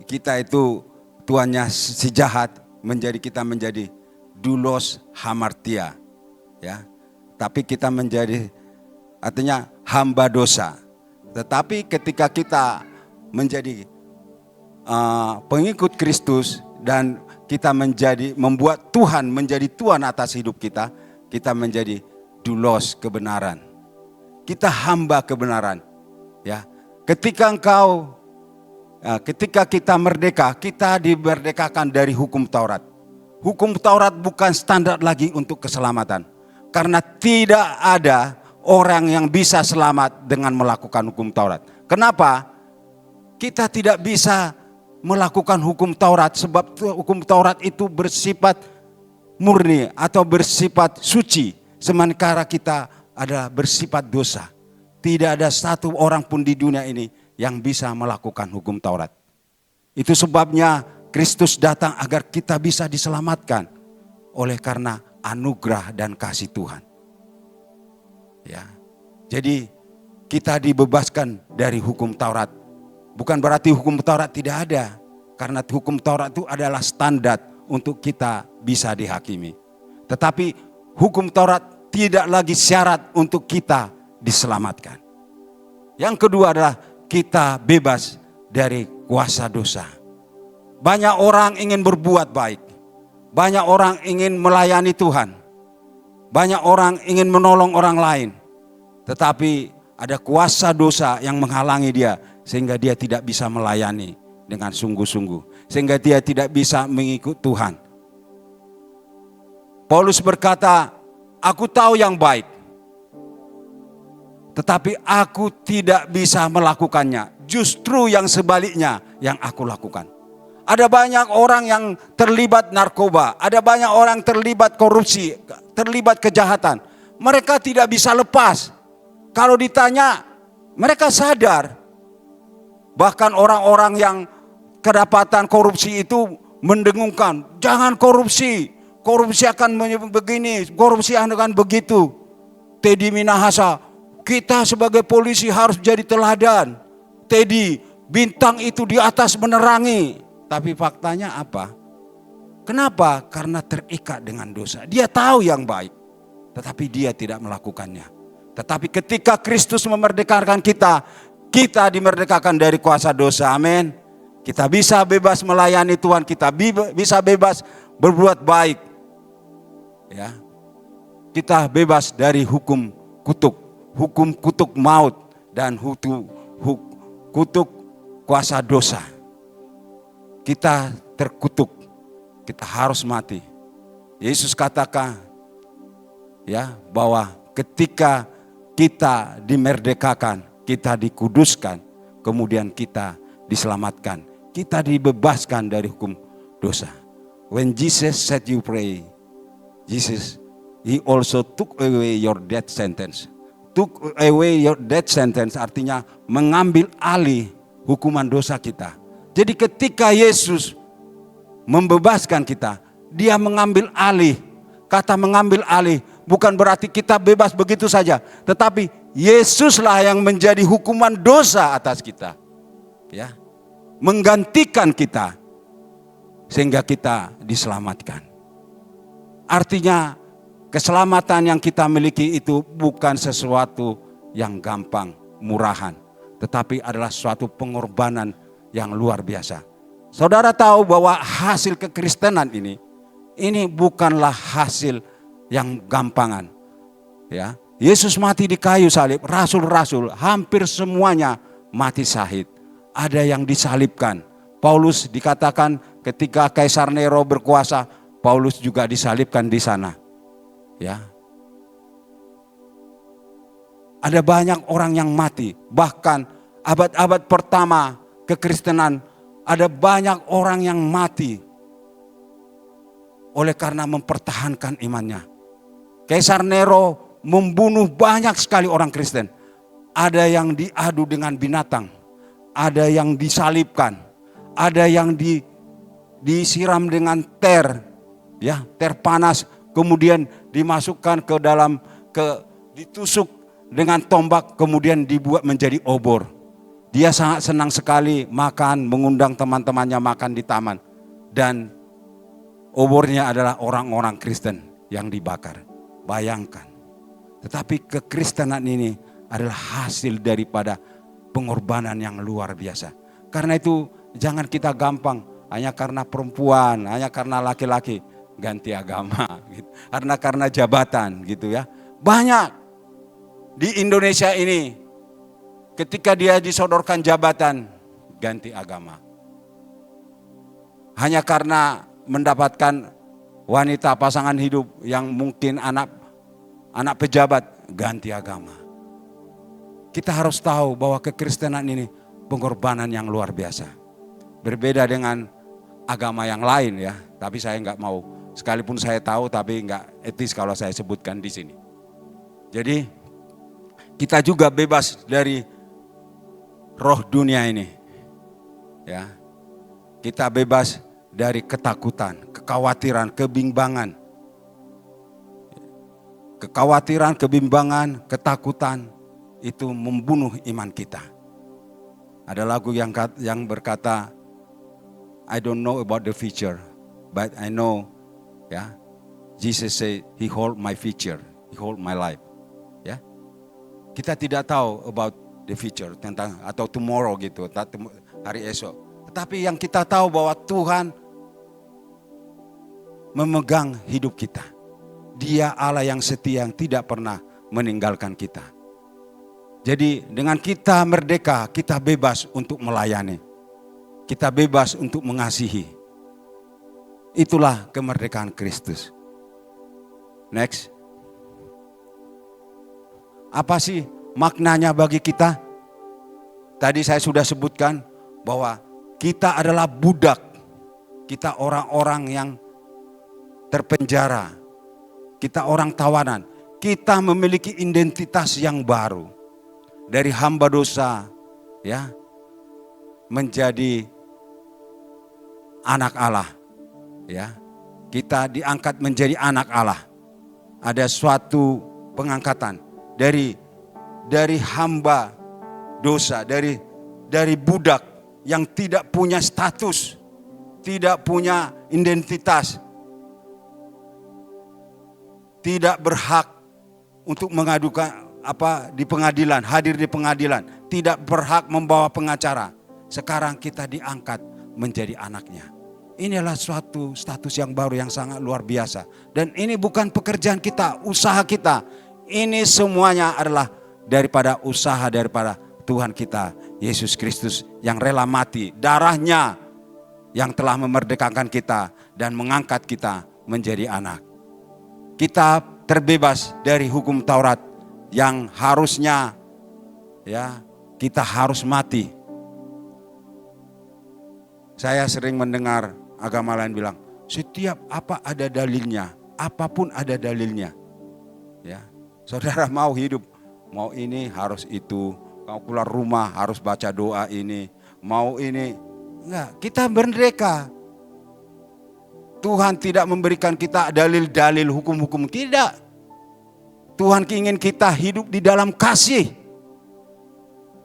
kita itu tuannya si jahat, kita menjadi doulos hamartia. Ya. Tapi kita menjadi artinya hamba dosa. Tetapi ketika kita menjadi pengikut Kristus dan kita membuat Tuhan menjadi Tuhan atas hidup kita, kita menjadi doulos kebenaran. Kita hamba kebenaran. Ya. Ketika kita merdeka, kita dimerdekakan dari hukum Taurat. Hukum Taurat bukan standar lagi untuk keselamatan. Karena tidak ada orang yang bisa selamat dengan melakukan hukum Taurat. Kenapa? Kita tidak bisa melakukan hukum Taurat sebab hukum Taurat itu bersifat murni atau bersifat suci. Sementara kita adalah bersifat dosa. Tidak ada satu orang pun di dunia ini yang bisa melakukan hukum Taurat. Itu sebabnya Kristus datang agar kita bisa diselamatkan oleh karena anugerah dan kasih Tuhan. Ya. Jadi kita dibebaskan dari hukum Taurat. Bukan berarti hukum Taurat tidak ada. Karena hukum Taurat itu adalah standar untuk kita bisa dihakimi. Tetapi hukum Taurat tidak lagi syarat untuk kita diselamatkan. Yang kedua adalah kita bebas dari kuasa dosa. Banyak orang ingin berbuat baik. Banyak orang ingin melayani Tuhan. Banyak orang ingin menolong orang lain. Tetapi ada kuasa dosa yang menghalangi dia. Sehingga dia tidak bisa melayani dengan sungguh-sungguh. Sehingga dia tidak bisa mengikut Tuhan. Paulus berkata, aku tahu yang baik. Tetapi aku tidak bisa melakukannya. Justru yang sebaliknya yang aku lakukan. Ada banyak orang yang terlibat narkoba. Ada banyak orang terlibat korupsi. Terlibat kejahatan. Mereka tidak bisa lepas. Kalau ditanya, mereka sadar. Bahkan orang-orang yang kedapatan korupsi itu mendengungkan. Jangan korupsi. Korupsi akan begini. Korupsi akan begitu. Teddy Minahasa. Kita sebagai polisi harus jadi teladan. Teddy, bintang itu di atas menerangi. Tapi faktanya apa? Kenapa? Karena terikat dengan dosa. Dia tahu yang baik. Tetapi dia tidak melakukannya. Tetapi ketika Kristus memerdekakan kita, kita dimerdekakan dari kuasa dosa. Amin. Kita bisa bebas melayani Tuhan. Kita bisa bebas berbuat baik. Ya. Kita bebas dari hukum kutuk. Hukum kutuk maut dan kutuk kuasa dosa. Kita terkutuk, kita harus mati. Yesus katakan ya bahwa ketika kita dimerdekakan, kita dikuduskan, kemudian kita diselamatkan, kita dibebaskan dari hukum dosa. When Jesus said you pray, Jesus, He also took away your death sentence. Took away your death sentence artinya mengambil alih hukuman dosa kita. Jadi ketika Yesus membebaskan kita, dia mengambil alih. Kata mengambil alih bukan berarti kita bebas begitu saja. Tetapi Yesuslah yang menjadi hukuman dosa atas kita. Ya, menggantikan kita sehingga kita diselamatkan. Artinya keselamatan yang kita miliki itu bukan sesuatu yang gampang, murahan. Tetapi adalah suatu pengorbanan yang luar biasa. Saudara tahu bahwa hasil kekristenan ini bukanlah hasil yang gampangan. Ya, Yesus mati di kayu salib, rasul-rasul hampir semuanya mati syahid. Ada yang disalibkan. Paulus dikatakan ketika Kaisar Nero berkuasa, Paulus juga disalibkan di sana. Ya. Ada banyak orang yang mati. Bahkan abad-abad pertama kekristenan ada banyak orang yang mati oleh karena mempertahankan imannya. Kaisar Nero membunuh banyak sekali orang Kristen. Ada yang diadu dengan binatang, ada yang disalibkan, ada yang disiram dengan ter panas, kemudian dimasukkan ke dalam, ditusuk dengan tombak, kemudian dibuat menjadi obor. Dia sangat senang sekali makan, mengundang teman-temannya makan di taman. Dan obornya adalah orang-orang Kristen yang dibakar. Bayangkan. Tetapi kekristenan ini adalah hasil daripada pengorbanan yang luar biasa. Karena itu jangan kita gampang hanya karena perempuan, hanya karena laki-laki ganti agama, gitu. Karena jabatan gitu ya. Banyak di Indonesia ini ketika dia disodorkan jabatan ganti agama. Hanya karena mendapatkan wanita pasangan hidup yang mungkin anak pejabat ganti agama. Kita harus tahu bahwa kekristenan ini pengorbanan yang luar biasa. Berbeda dengan agama yang lain ya, tapi saya nggak mau. Sekalipun saya tahu tapi nggak etis kalau saya sebutkan di sini. Jadi kita juga bebas dari roh dunia ini. Ya. Kita bebas dari ketakutan, kekhawatiran, kebimbangan. Kekhawatiran, kebimbangan, ketakutan itu membunuh iman kita. Ada lagu yang berkata, I don't know about the future, but I know, ya, Jesus say He hold my future, He hold my life. Ya, kita tidak tahu about the future tentang atau tomorrow gitu, hari esok. Tetapi yang kita tahu bahwa Tuhan memegang hidup kita. Dia Allah yang setia yang tidak pernah meninggalkan kita. Jadi dengan kita merdeka, kita bebas untuk melayani. Kita bebas untuk mengasihi. Itulah kemerdekaan Kristus. Next. Apa sih maknanya bagi kita? Tadi saya sudah sebutkan bahwa kita adalah budak. Kita orang-orang yang terpenjara. Kita orang tawanan. Kita memiliki identitas yang baru. Dari hamba dosa ya menjadi anak Allah. Ya. Kita diangkat menjadi anak Allah. Ada suatu pengangkatan dari hamba dosa, dari budak yang tidak punya status, tidak punya identitas, tidak berhak untuk mengadukan di pengadilan, hadir di pengadilan, tidak berhak membawa pengacara. Sekarang kita diangkat menjadi anaknya. Inilah suatu status yang baru yang sangat luar biasa. Dan ini bukan pekerjaan kita, usaha kita. Ini semuanya adalah daripada usaha daripada Tuhan kita, Yesus Kristus yang rela mati. Darahnya yang telah memerdekakan kita dan mengangkat kita menjadi anak. Kita terbebas dari hukum Taurat yang harusnya ya kita harus mati. Saya sering mendengar agama lain bilang, setiap apa ada dalilnya, apapun ada dalilnya. Ya, saudara mau hidup, mau ini harus itu, mau keluar rumah harus baca doa ini, mau ini, enggak, kita merdeka. Tuhan tidak memberikan kita dalil-dalil hukum-hukum, tidak. Tuhan ingin kita hidup di dalam kasih.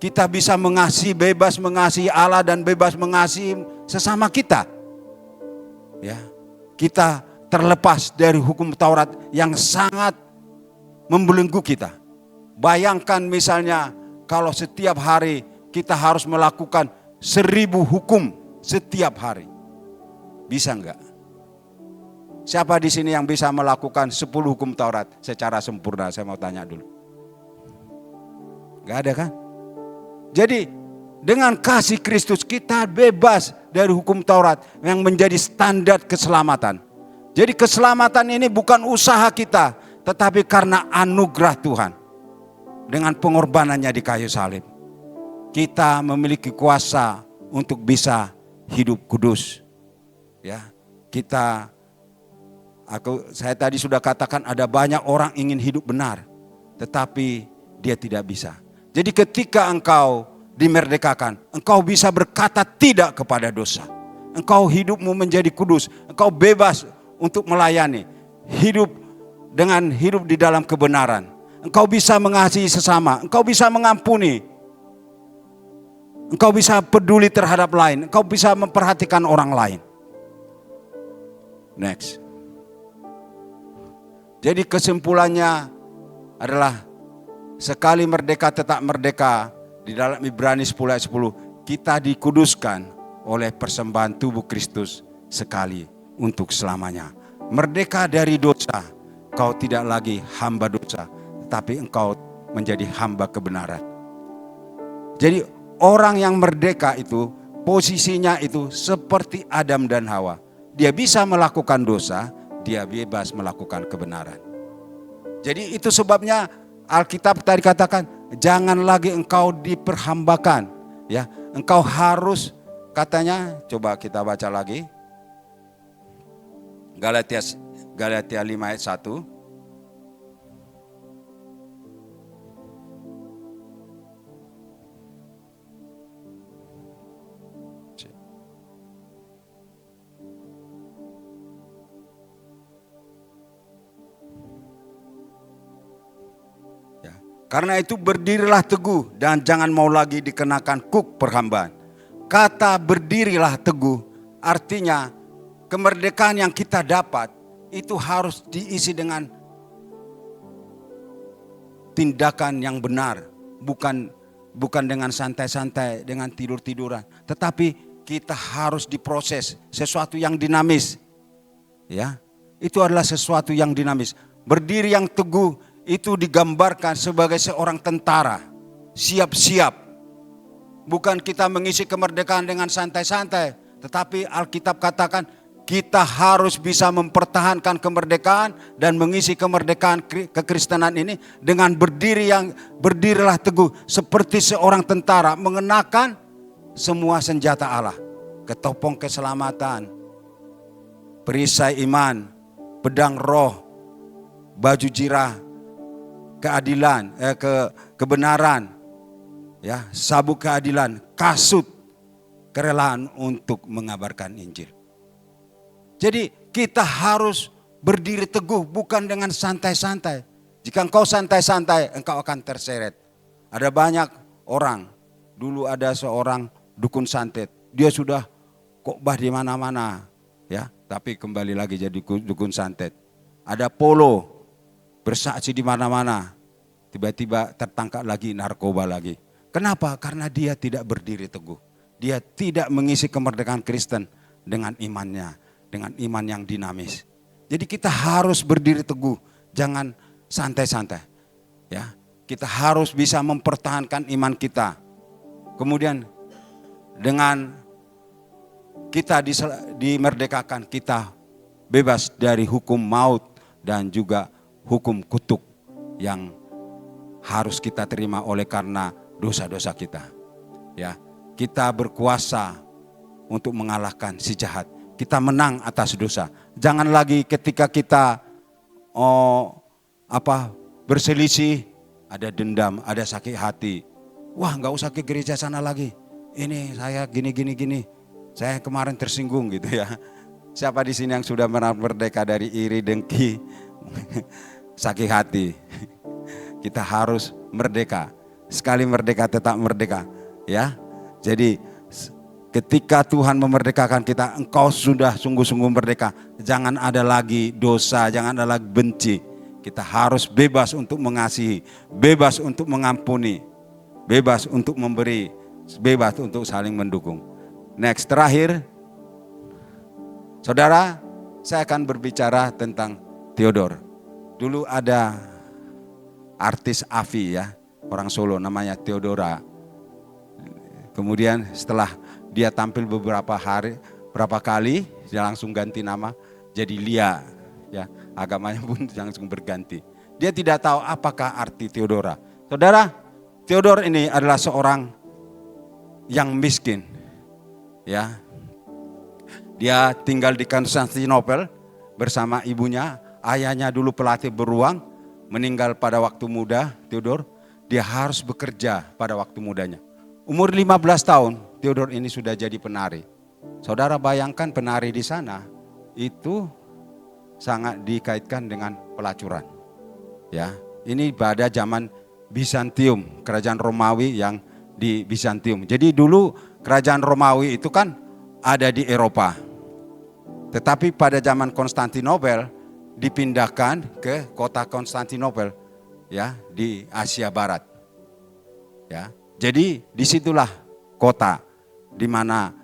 Kita bisa mengasihi, bebas mengasihi Allah dan bebas mengasihi sesama kita. Ya, kita terlepas dari hukum Taurat yang sangat membelenggu kita. Bayangkan misalnya kalau setiap hari kita harus melakukan 1000 hukum setiap hari. Bisa enggak? Siapa di sini yang bisa melakukan 10 hukum Taurat secara sempurna? Saya mau tanya dulu. Enggak ada kan? Jadi dengan kasih Kristus kita bebas dari hukum Taurat yang menjadi standar keselamatan. Jadi keselamatan ini bukan usaha kita, tetapi karena anugerah Tuhan dengan pengorbanannya di kayu salib, kita memiliki kuasa untuk bisa hidup kudus. Ya, saya tadi sudah katakan ada banyak orang ingin hidup benar, tetapi dia tidak bisa. Jadi ketika engkau dimerdekakan, engkau bisa berkata tidak kepada dosa. Engkau hidupmu menjadi kudus, engkau bebas untuk melayani, hidup di dalam kebenaran. Engkau bisa mengasihi sesama, engkau bisa mengampuni, engkau bisa peduli terhadap lain, engkau bisa memperhatikan orang lain. Next. Jadi kesimpulannya adalah sekali merdeka tetap merdeka. Di dalam Ibrani 10 ayat 10, kita dikuduskan oleh persembahan tubuh Kristus sekali untuk selamanya. Merdeka dari dosa, kau tidak lagi hamba dosa, tetapi engkau menjadi hamba kebenaran. Jadi orang yang merdeka itu posisinya itu seperti Adam dan Hawa. Dia bisa melakukan dosa, dia bebas melakukan kebenaran. Jadi itu sebabnya Alkitab tadi katakan, jangan lagi engkau diperhambakan. Ya, engkau harus, katanya, coba kita baca lagi. Galatia 5 ayat 1. Karena itu berdirilah teguh dan jangan mau lagi dikenakan kuk perhambaan. Kata berdirilah teguh artinya kemerdekaan yang kita dapat itu harus diisi dengan tindakan yang benar. Bukan dengan santai-santai, dengan tidur-tiduran. Tetapi kita harus diproses sesuatu yang dinamis. Ya, itu adalah sesuatu yang dinamis. Berdiri yang teguh itu digambarkan sebagai seorang tentara, siap-siap. Bukan kita mengisi kemerdekaan dengan santai-santai, tetapi Alkitab katakan kita harus bisa mempertahankan kemerdekaan dan mengisi kemerdekaan kekristenan ini dengan berdirilah teguh seperti seorang tentara, mengenakan semua senjata Allah, ketopong keselamatan, perisai iman, pedang roh, baju jirah keadilan, kebenaran, ya, sabuk keadilan, kasut kerelaan untuk mengabarkan Injil. Jadi kita harus berdiri teguh bukan dengan santai-santai. Jika engkau santai-santai, engkau akan terseret. Ada banyak orang, dulu ada seorang dukun santet, dia sudah khotbah di mana-mana, ya, tapi kembali lagi jadi dukun santet. Ada polo, bersaksi di mana-mana, tiba-tiba tertangkap lagi narkoba lagi. Kenapa? Karena dia tidak berdiri teguh. Dia tidak mengisi kemerdekaan Kristen dengan imannya, dengan iman yang dinamis. Jadi kita harus berdiri teguh, jangan santai-santai. Ya, kita harus bisa mempertahankan iman kita. Kemudian dengan kita dimerdekakan, kita bebas dari hukum maut dan juga hukum kutuk yang harus kita terima oleh karena dosa-dosa kita. Ya, kita berkuasa untuk mengalahkan si jahat. Kita menang atas dosa. Jangan lagi ketika kita berselisih, ada dendam, ada sakit hati. Wah, nggak usah ke gereja sana lagi. Ini saya gini. Saya kemarin tersinggung gitu ya. Siapa di sini yang sudah merdeka dari iri, dengki, sakit hati? Kita harus merdeka. Sekali merdeka tetap merdeka, ya. Jadi ketika Tuhan memerdekakan kita, engkau sudah sungguh-sungguh merdeka. Jangan ada lagi dosa, jangan ada lagi benci. Kita harus bebas untuk mengasihi, bebas untuk mengampuni, bebas untuk memberi, bebas untuk saling mendukung. Next, terakhir, saudara, saya akan berbicara tentang Theodor. Dulu ada artis AVI, ya, orang Solo namanya Theodora. Kemudian setelah dia tampil beberapa kali, dia langsung ganti nama jadi Lia, ya, agamanya pun langsung berganti. Dia tidak tahu apakah arti Theodora. Saudara, Theodor ini adalah seorang yang miskin. Ya. Dia tinggal di Konstantinopel bersama ibunya. Ayahnya dulu pelatih beruang, meninggal pada waktu muda, Theodor. Dia harus bekerja pada waktu mudanya. Umur 15 tahun, Theodor ini sudah jadi penari. Saudara bayangkan penari di sana itu sangat dikaitkan dengan pelacuran. Ya, ini pada zaman Bizantium, kerajaan Romawi yang di Bizantium. Jadi dulu kerajaan Romawi itu kan ada di Eropa. Tetapi pada zaman Konstantinopel dipindahkan ke kota Konstantinopel, ya, di Asia Barat. Ya, jadi disitulah kota di mana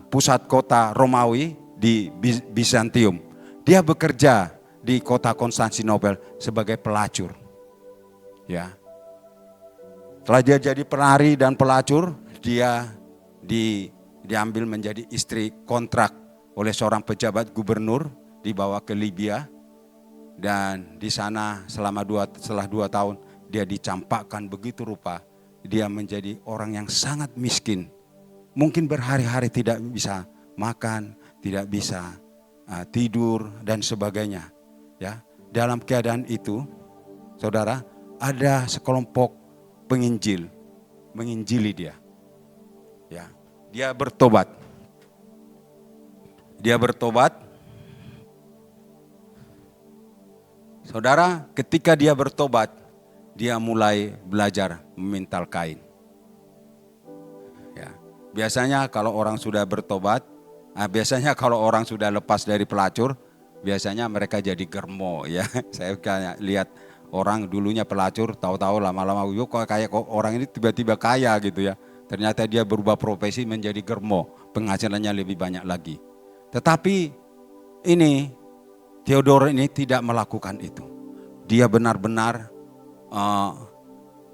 pusat kota Romawi di Bizantium. Dia bekerja di kota Konstantinopel sebagai pelacur. Ya, setelah dia jadi penari dan pelacur, dia diambil menjadi istri kontrak oleh seorang pejabat gubernur, dibawa ke Libya, dan di sana setelah 2 tahun dia dicampakkan begitu rupa. Dia menjadi orang yang sangat miskin, mungkin berhari-hari tidak bisa makan, tidak bisa tidur dan sebagainya. Ya, dalam keadaan itu, saudara, ada sekelompok penginjil menginjili dia. Ya, dia bertobat. Saudara, ketika dia bertobat, dia mulai belajar memintal kain. Ya, biasanya kalau orang sudah bertobat, biasanya kalau orang sudah lepas dari pelacur, biasanya mereka jadi germo, ya. Saya kayak lihat orang dulunya pelacur, tahu-tahu lama-lama kok orang ini tiba-tiba kaya gitu ya. Ternyata dia berubah profesi menjadi germo, penghasilannya lebih banyak lagi. Tetapi ini Theodor ini tidak melakukan itu. Dia benar-benar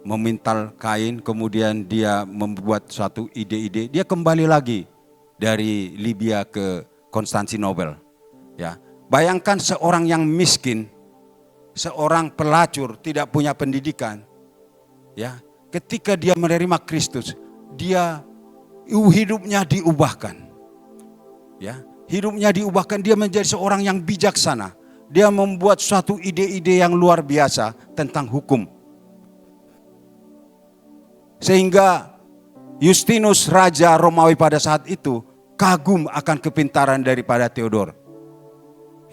memintal kain, kemudian dia membuat suatu ide-ide. Dia kembali lagi dari Libya ke Konstantinopel. Ya, bayangkan seorang yang miskin, seorang pelacur, tidak punya pendidikan. Ya, ketika dia menerima Kristus, dia hidupnya diubahkan. Ya, hidupnya diubahkan, dia menjadi seorang yang bijaksana. Dia membuat suatu ide-ide yang luar biasa tentang hukum. Sehingga Justinus raja Romawi pada saat itu kagum akan kepintaran daripada Theodor.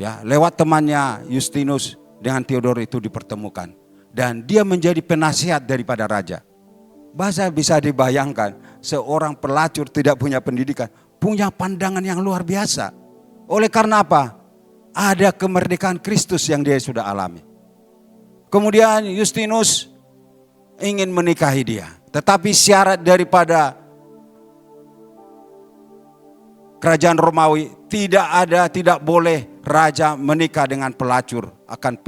Ya, lewat temannya Justinus dengan Theodor itu dipertemukan. Dan dia menjadi penasihat daripada raja. Bahasa bisa dibayangkan, seorang pelacur tidak punya pendidikan, punya pandangan yang luar biasa. Oleh karena apa? Ada kemerdekaan Kristus yang dia sudah alami. Kemudian Justinus ingin menikahi dia. Tetapi syarat daripada kerajaan Romawi tidak boleh raja menikah dengan pelacur, akan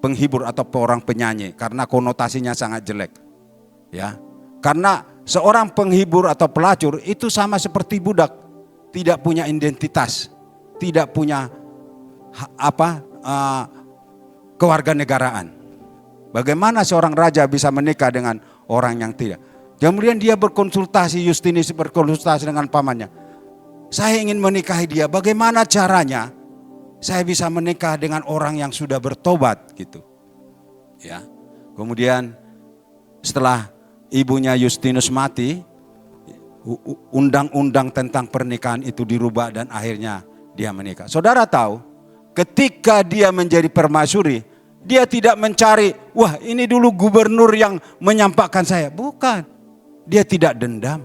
penghibur atau orang penyanyi, karena konotasinya sangat jelek. Ya, karena seorang penghibur atau pelacur itu sama seperti budak, tidak punya identitas, tidak punya kewarganegaraan. Bagaimana seorang raja bisa menikah dengan orang yang tidak? Kemudian dia berkonsultasi, Justinus berkonsultasi dengan pamannya. Saya ingin menikahi dia, bagaimana caranya saya bisa menikah dengan orang yang sudah bertobat gitu. Ya. Kemudian setelah ibunya Justinus mati, undang-undang tentang pernikahan itu dirubah dan akhirnya dia menikah. Saudara tahu, ketika dia menjadi permaisuri, dia tidak mencari, wah ini dulu gubernur yang menyampaikan saya. Bukan, dia tidak dendam.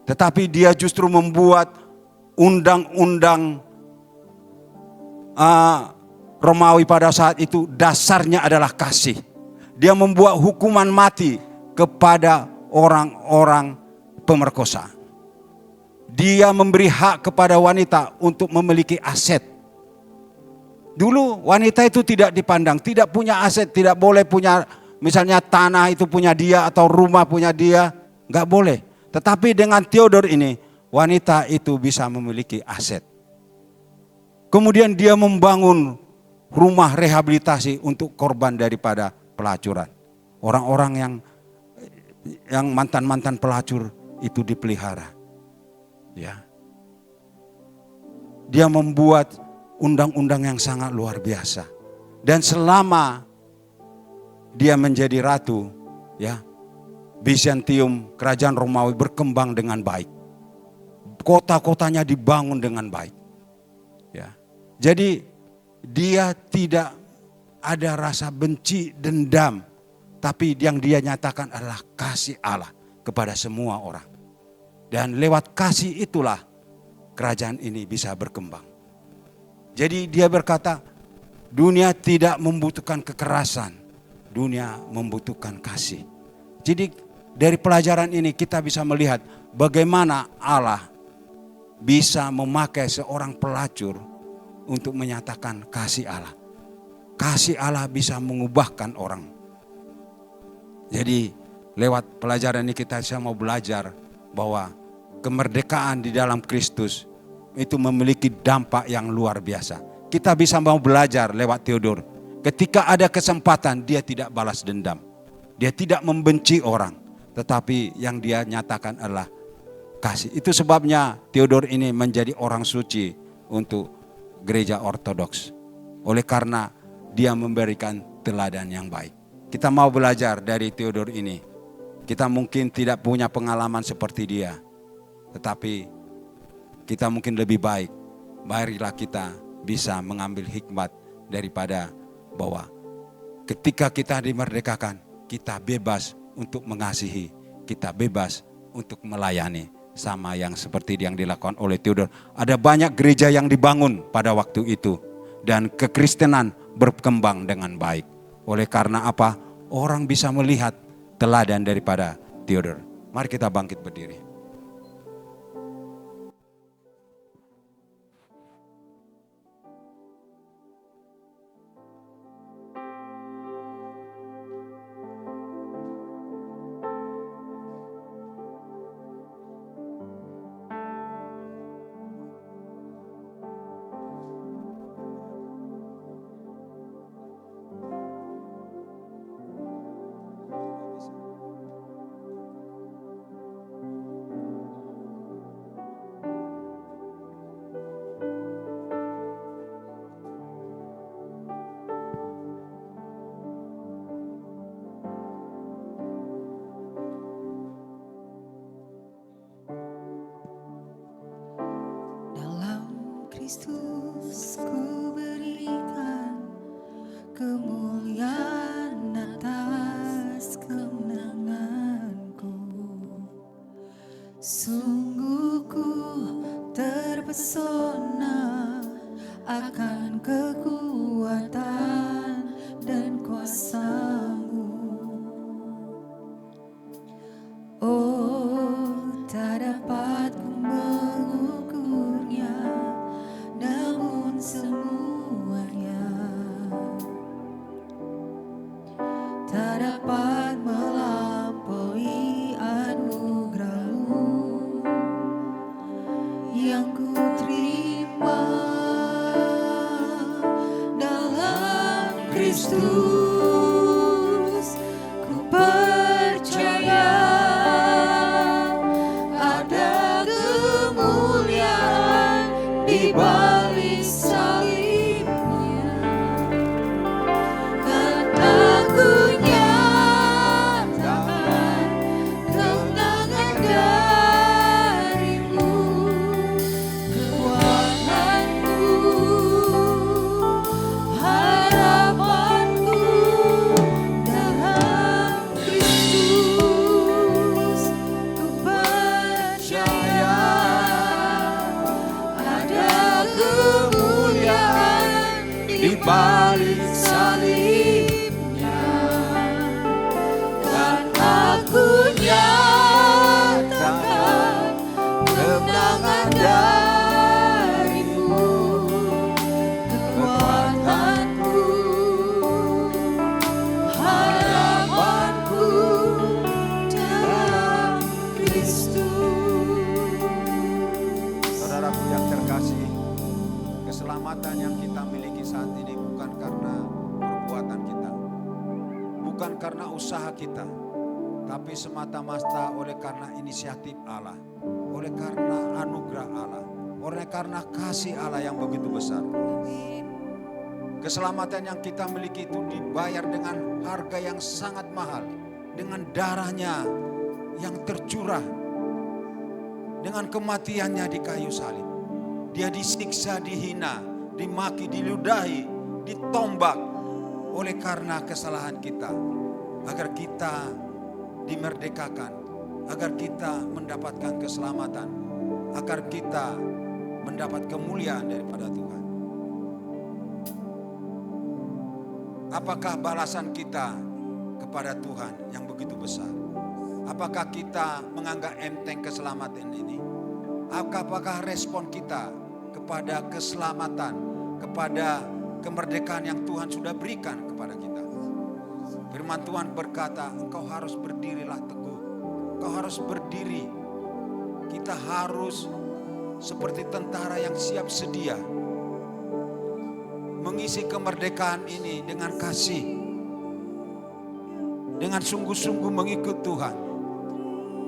Tetapi dia justru membuat undang-undang Romawi pada saat itu dasarnya adalah kasih. Dia membuat hukuman mati kepada orang-orang pemerkosa. Dia memberi hak kepada wanita untuk memiliki aset. Dulu wanita itu tidak dipandang, tidak punya aset, tidak boleh punya misalnya tanah itu punya dia atau rumah punya dia, nggak boleh. Tetapi dengan Theodor ini, wanita itu bisa memiliki aset. Kemudian dia membangun rumah rehabilitasi untuk korban daripada pelacuran. Orang-orang yang mantan-mantan pelacur itu dipelihara. Ya. Dia membuat undang-undang yang sangat luar biasa. Dan selama dia menjadi ratu, ya, Bizantium, kerajaan Romawi berkembang dengan baik. Kota-kotanya dibangun dengan baik. Ya. Jadi dia tidak ada rasa benci, dendam, tapi yang dia nyatakan adalah kasih Allah kepada semua orang. Dan lewat kasih itulah kerajaan ini bisa berkembang. Jadi dia berkata, dunia tidak membutuhkan kekerasan, dunia membutuhkan kasih. Jadi dari pelajaran ini kita bisa melihat bagaimana Allah bisa memakai seorang pelacur untuk menyatakan kasih Allah. Kasih Allah bisa mengubahkan orang. Jadi lewat pelajaran ini kita bisa mau belajar bahwa kemerdekaan di dalam Kristus itu memiliki dampak yang luar biasa. Kita bisa mau belajar lewat Theodor. Ketika ada kesempatan dia tidak balas dendam. Dia tidak membenci orang. Tetapi yang dia nyatakan adalah kasih. Itu sebabnya Theodor ini menjadi orang suci untuk gereja ortodoks. Oleh karena dia memberikan teladan yang baik. Kita mau belajar dari Theodor ini. Kita mungkin tidak punya pengalaman seperti dia. Tetapi kita mungkin lebih baik. Marilah kita bisa mengambil hikmat daripada bahwa ketika kita dimerdekakan, kita bebas untuk mengasihi. Kita bebas untuk melayani. Sama yang seperti yang dilakukan oleh Theodor. Ada banyak gereja yang dibangun pada waktu itu. Dan kekristenan berkembang dengan baik. Oleh karena apa? Orang bisa melihat teladan daripada Theodor. Mari kita bangkit berdiri. Kristus ku berikan kemuliaan atas kemenanganku. Sungguh ku terpesona akan kekuatan dan kuasa-Mu. Oh, tak dapat ku mengukurnya, namun semuanya tak dapat melampaui anugerah-Mu yang ku terima dalam Kristus. Ku percaya ada kemuliaan di balik salibnya, dan aku nyatakan kemenangan dari-Mu, kekuatanmu, harapanku dalam Kristus. Ku percaya ada kemuliaan keselamatan yang kita miliki saat ini bukan karena perbuatan kita, bukan karena usaha kita, tapi semata-mata oleh karena inisiatif Allah, oleh karena anugerah Allah, oleh karena kasih Allah yang begitu besar. Keselamatan yang kita miliki itu dibayar dengan harga yang sangat mahal, dengan darahnya yang tercurah, dengan kematiannya di kayu salib. Dia disiksa, dihina, dimaki, diludahi, ditombak oleh karena kesalahan kita, agar kita dimerdekakan, agar kita mendapatkan keselamatan, agar kita mendapat kemuliaan daripada Tuhan. Apakah balasan kita kepada Tuhan yang begitu besar? Apakah kita menganggap enteng keselamatan ini? Apakah respon kita kepada keselamatan, kepada kemerdekaan yang Tuhan sudah berikan kepada kita? Firman Tuhan berkata, engkau harus berdirilah teguh. Engkau harus berdiri. Kita harus seperti tentara yang siap sedia mengisi kemerdekaan ini dengan kasih, dengan sungguh-sungguh mengikut Tuhan,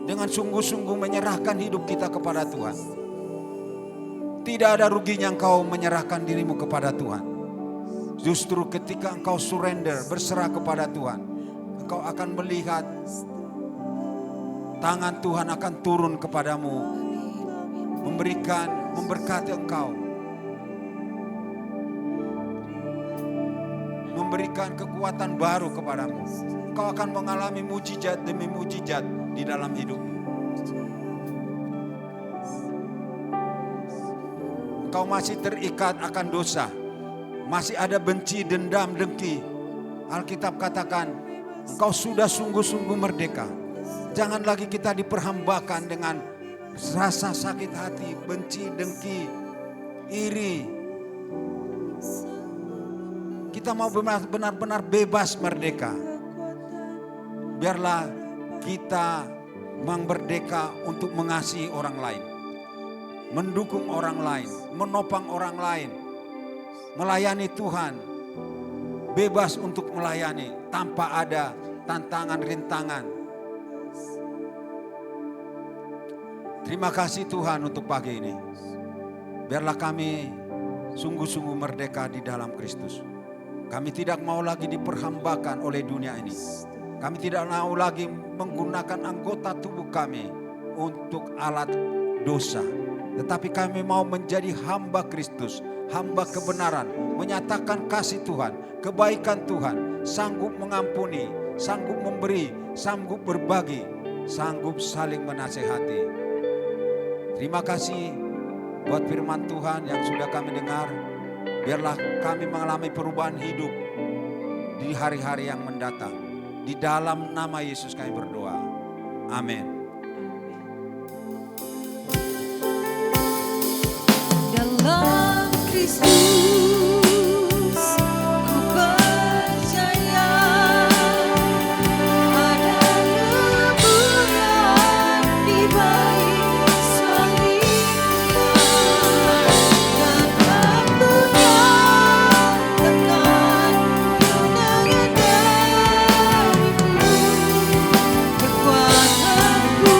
dengan sungguh-sungguh menyerahkan hidup kita kepada Tuhan. Tidak ada ruginya engkau menyerahkan dirimu kepada Tuhan. Justru ketika engkau surrender, berserah kepada Tuhan, engkau akan melihat tangan Tuhan akan turun kepadamu, memberikan, memberkati engkau, memberikan kekuatan baru kepadamu. Engkau akan mengalami mujizat demi mujizat di dalam hidupmu. Engkau masih terikat akan dosa, masih ada benci, dendam, dengki. Alkitab katakan, engkau sudah sungguh-sungguh merdeka. Jangan lagi kita diperhambakan dengan rasa sakit hati, benci, dengki, iri. Kita mau benar-benar bebas merdeka. Biarlah kita merdeka untuk mengasihi orang lain, mendukung orang lain, menopang orang lain, melayani Tuhan, bebas untuk melayani tanpa ada tantangan, rintangan. Terima kasih Tuhan untuk pagi ini. Biarlah kami sungguh-sungguh merdeka di dalam Kristus. Kami tidak mau lagi diperhambakan oleh dunia ini. Kami tidak mau lagi menggunakan anggota tubuh kami untuk alat dosa. Tetapi kami mau menjadi hamba Kristus, hamba kebenaran, menyatakan kasih Tuhan, kebaikan Tuhan, sanggup mengampuni, sanggup memberi, sanggup berbagi, sanggup saling menasehati. Terima kasih buat firman Tuhan yang sudah kami dengar. Biarlah kami mengalami perubahan hidup di hari-hari yang mendatang. Di dalam nama Yesus kami berdoa. Amin. Dalam Kristus ku percaya ada kemuliaan di balik salibnya, dan waktunya takkan kehilangan dariku. Kekuatanku,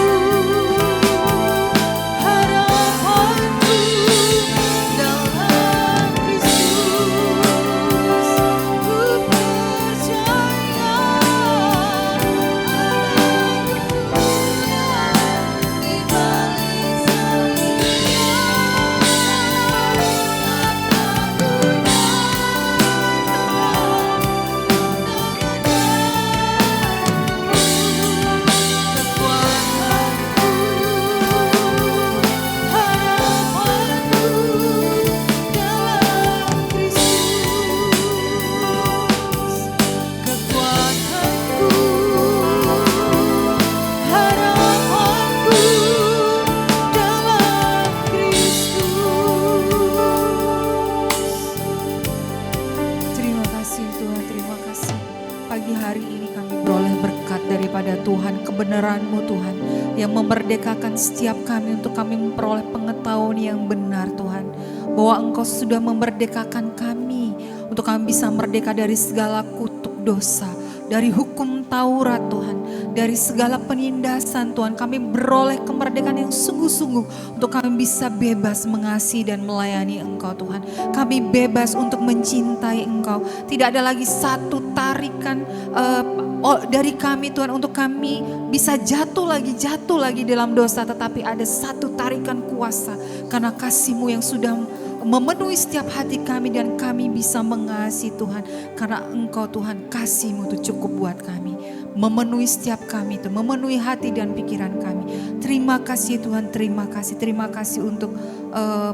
harapanku dalam Kristus, ku percaya ada kemuliaan di balik salibnya, Terima kasih Tuhan, terima kasih. Pagi hari ini kami beroleh berkat daripada Tuhan, kebenaran-Mu Tuhan, yang memerdekakan setiap kami untuk kami memperoleh pengetahuan yang benar Tuhan. bahwa Engkau sudah memerdekakan kami untuk kami bisa merdeka dari segala kutuk dosa, dari hukum Taurat Tuhan, dari segala penindasan Tuhan. Kami beroleh kemerdekaan yang sungguh-sungguh untuk kami bisa bebas mengasihi dan melayani Engkau Tuhan. Kami bebas untuk mencintai Engkau. Tidak ada lagi satu tarikan dari kami Tuhan untuk kami bisa jatuh lagi dalam dosa. Tetapi ada satu tarikan kuasa karena kasih-Mu yang sudah memenuhi setiap hati kami dan kami bisa mengasihi Tuhan. Karena Engkau Tuhan, kasih-Mu itu cukup buat kami. Memenuhi setiap kami itu, memenuhi hati dan pikiran kami. Terima kasih Tuhan, terima kasih. Terima kasih untuk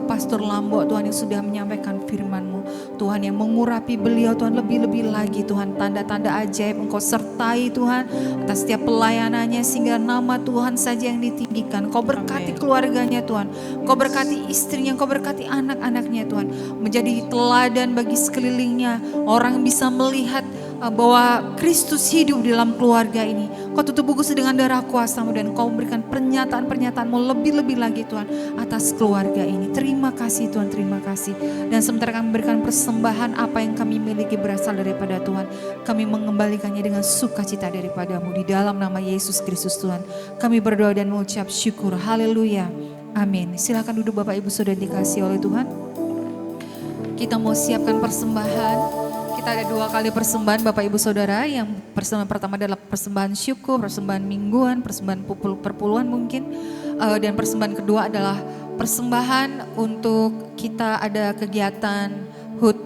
Pastor Lambo Tuhan yang sudah menyampaikan firman-Mu. Tuhan yang mengurapi beliau Tuhan lebih-lebih lagi Tuhan. Tanda-tanda ajaib Engkau sertai Tuhan atas setiap pelayanannya sehingga nama Tuhan saja yang ditinggikan. Kau berkati keluarganya Tuhan. Kau berkati istrinya, Kau berkati anak-anaknya Tuhan. Menjadi teladan bagi sekelilingnya. Orang bisa melihat bahwa Kristus hidup di dalam keluarga ini. Kau tutup bungkus dengan darah kuasa-Mu dan Kau memberikan pernyataan-pernyataan-Mu lebih-lebih lagi Tuhan atas keluarga ini. Terima kasih Tuhan, terima kasih. Dan sementara kami memberikan persembahan apa yang kami miliki berasal daripada Tuhan, kami mengembalikannya dengan sukacita daripada-Mu di dalam nama Yesus Kristus Tuhan. Kami berdoa dan mengucap syukur. Haleluya. Amin. Silakan duduk Bapak Ibu Saudara dikasihi oleh Tuhan. Kita mau siapkan persembahan. Kita ada 2 kali persembahan Bapak Ibu Saudara. Yang persembahan pertama adalah persembahan syukur, persembahan mingguan, persembahan perpuluhan mungkin. Dan persembahan kedua adalah persembahan untuk kita ada kegiatan HUT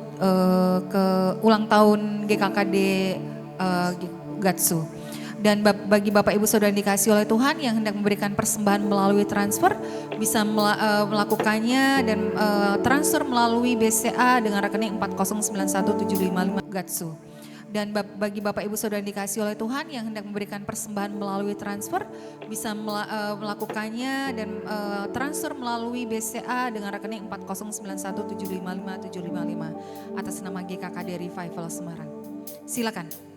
ke ulang tahun GKKD Gatsu. Dan bagi Bapak Ibu Saudara yang dikasihi oleh Tuhan yang hendak memberikan persembahan melalui transfer, bisa melakukannya dan transfer melalui BCA dengan rekening 4091755 Gatsu. Dan bagi Bapak Ibu Saudara yang dikasihi oleh Tuhan yang hendak memberikan persembahan melalui transfer, bisa melakukannya dan transfer melalui BCA dengan rekening 4091755 atas nama GKKD Revival Semarang. Silakan.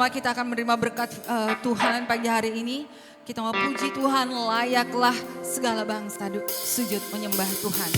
Kita akan menerima berkat Tuhan pagi hari ini. Kita mau puji Tuhan, layaklah segala bangsa sujud menyembah Tuhan.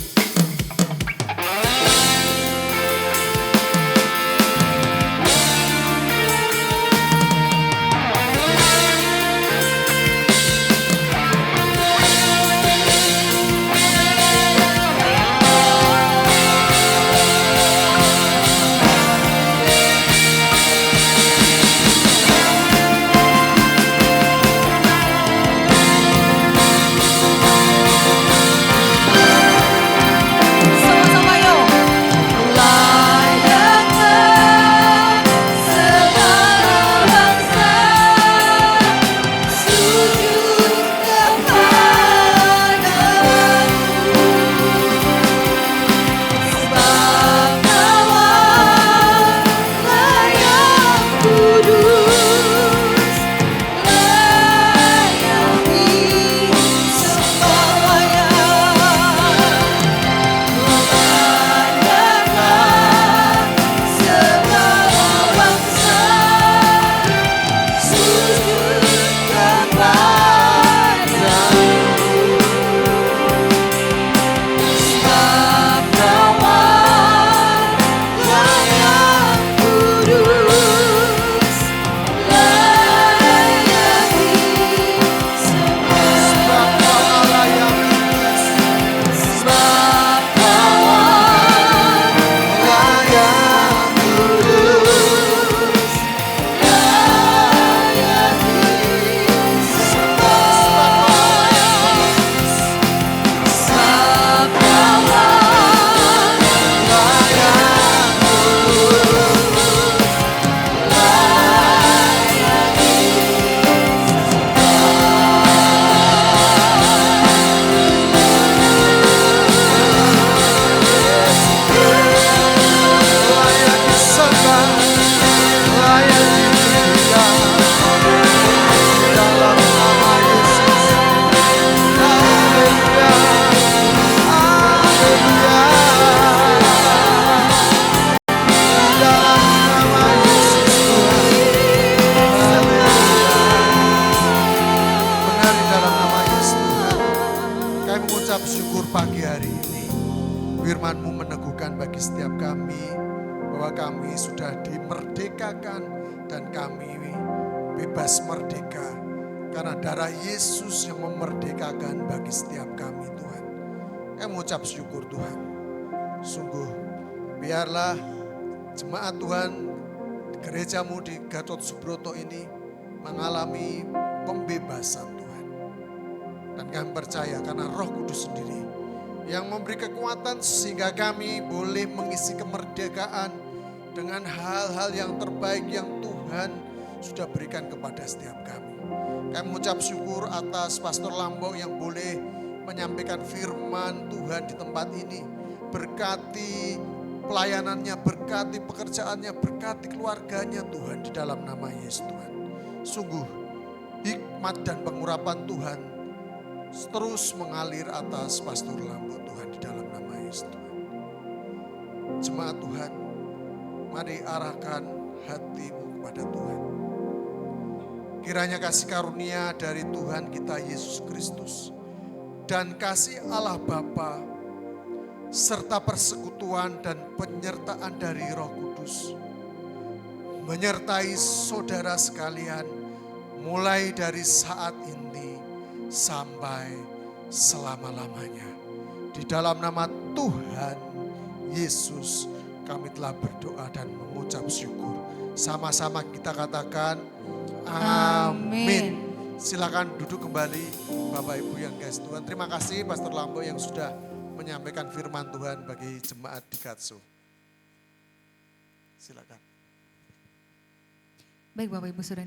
kami sudah dimerdekakan dan kami bebas merdeka. Karena darah Yesus yang memerdekakan bagi setiap kami Tuhan. Kami mengucap syukur Tuhan. Sungguh biarlah jemaat Tuhan gerejamu di Gatot Subroto ini mengalami pembebasan Tuhan. Dan kami percaya karena Roh Kudus sendiri yang memberi kekuatan sehingga kami boleh mengisi kemerdekaan dengan hal-hal yang terbaik yang Tuhan sudah berikan kepada setiap kami. Kami mengucap syukur atas Pastor Lambo yang boleh menyampaikan firman Tuhan di tempat ini. Berkati pelayanannya, berkati pekerjaannya, berkati keluarganya Tuhan di dalam nama Yesus Tuhan. Sungguh hikmat dan pengurapan Tuhan terus mengalir atas Pastor Lambo Tuhan di dalam nama Yesus Tuhan. Jemaat Tuhan, mari arahkan hatimu kepada Tuhan. Kiranya kasih karunia dari Tuhan kita Yesus Kristus dan kasih Allah Bapa serta persekutuan dan penyertaan dari Roh Kudus menyertai saudara sekalian mulai dari saat ini sampai selama-lamanya. Di dalam nama Tuhan Yesus kami telah berdoa dan mengucap syukur. Sama-sama kita katakan amin. Silakan duduk kembali Bapak Ibu yang kasih Tuhan. Terima kasih Pastor Lambo yang sudah menyampaikan firman Tuhan bagi jemaat di Gatsu. Silakan. Baik Bapak Ibu sudah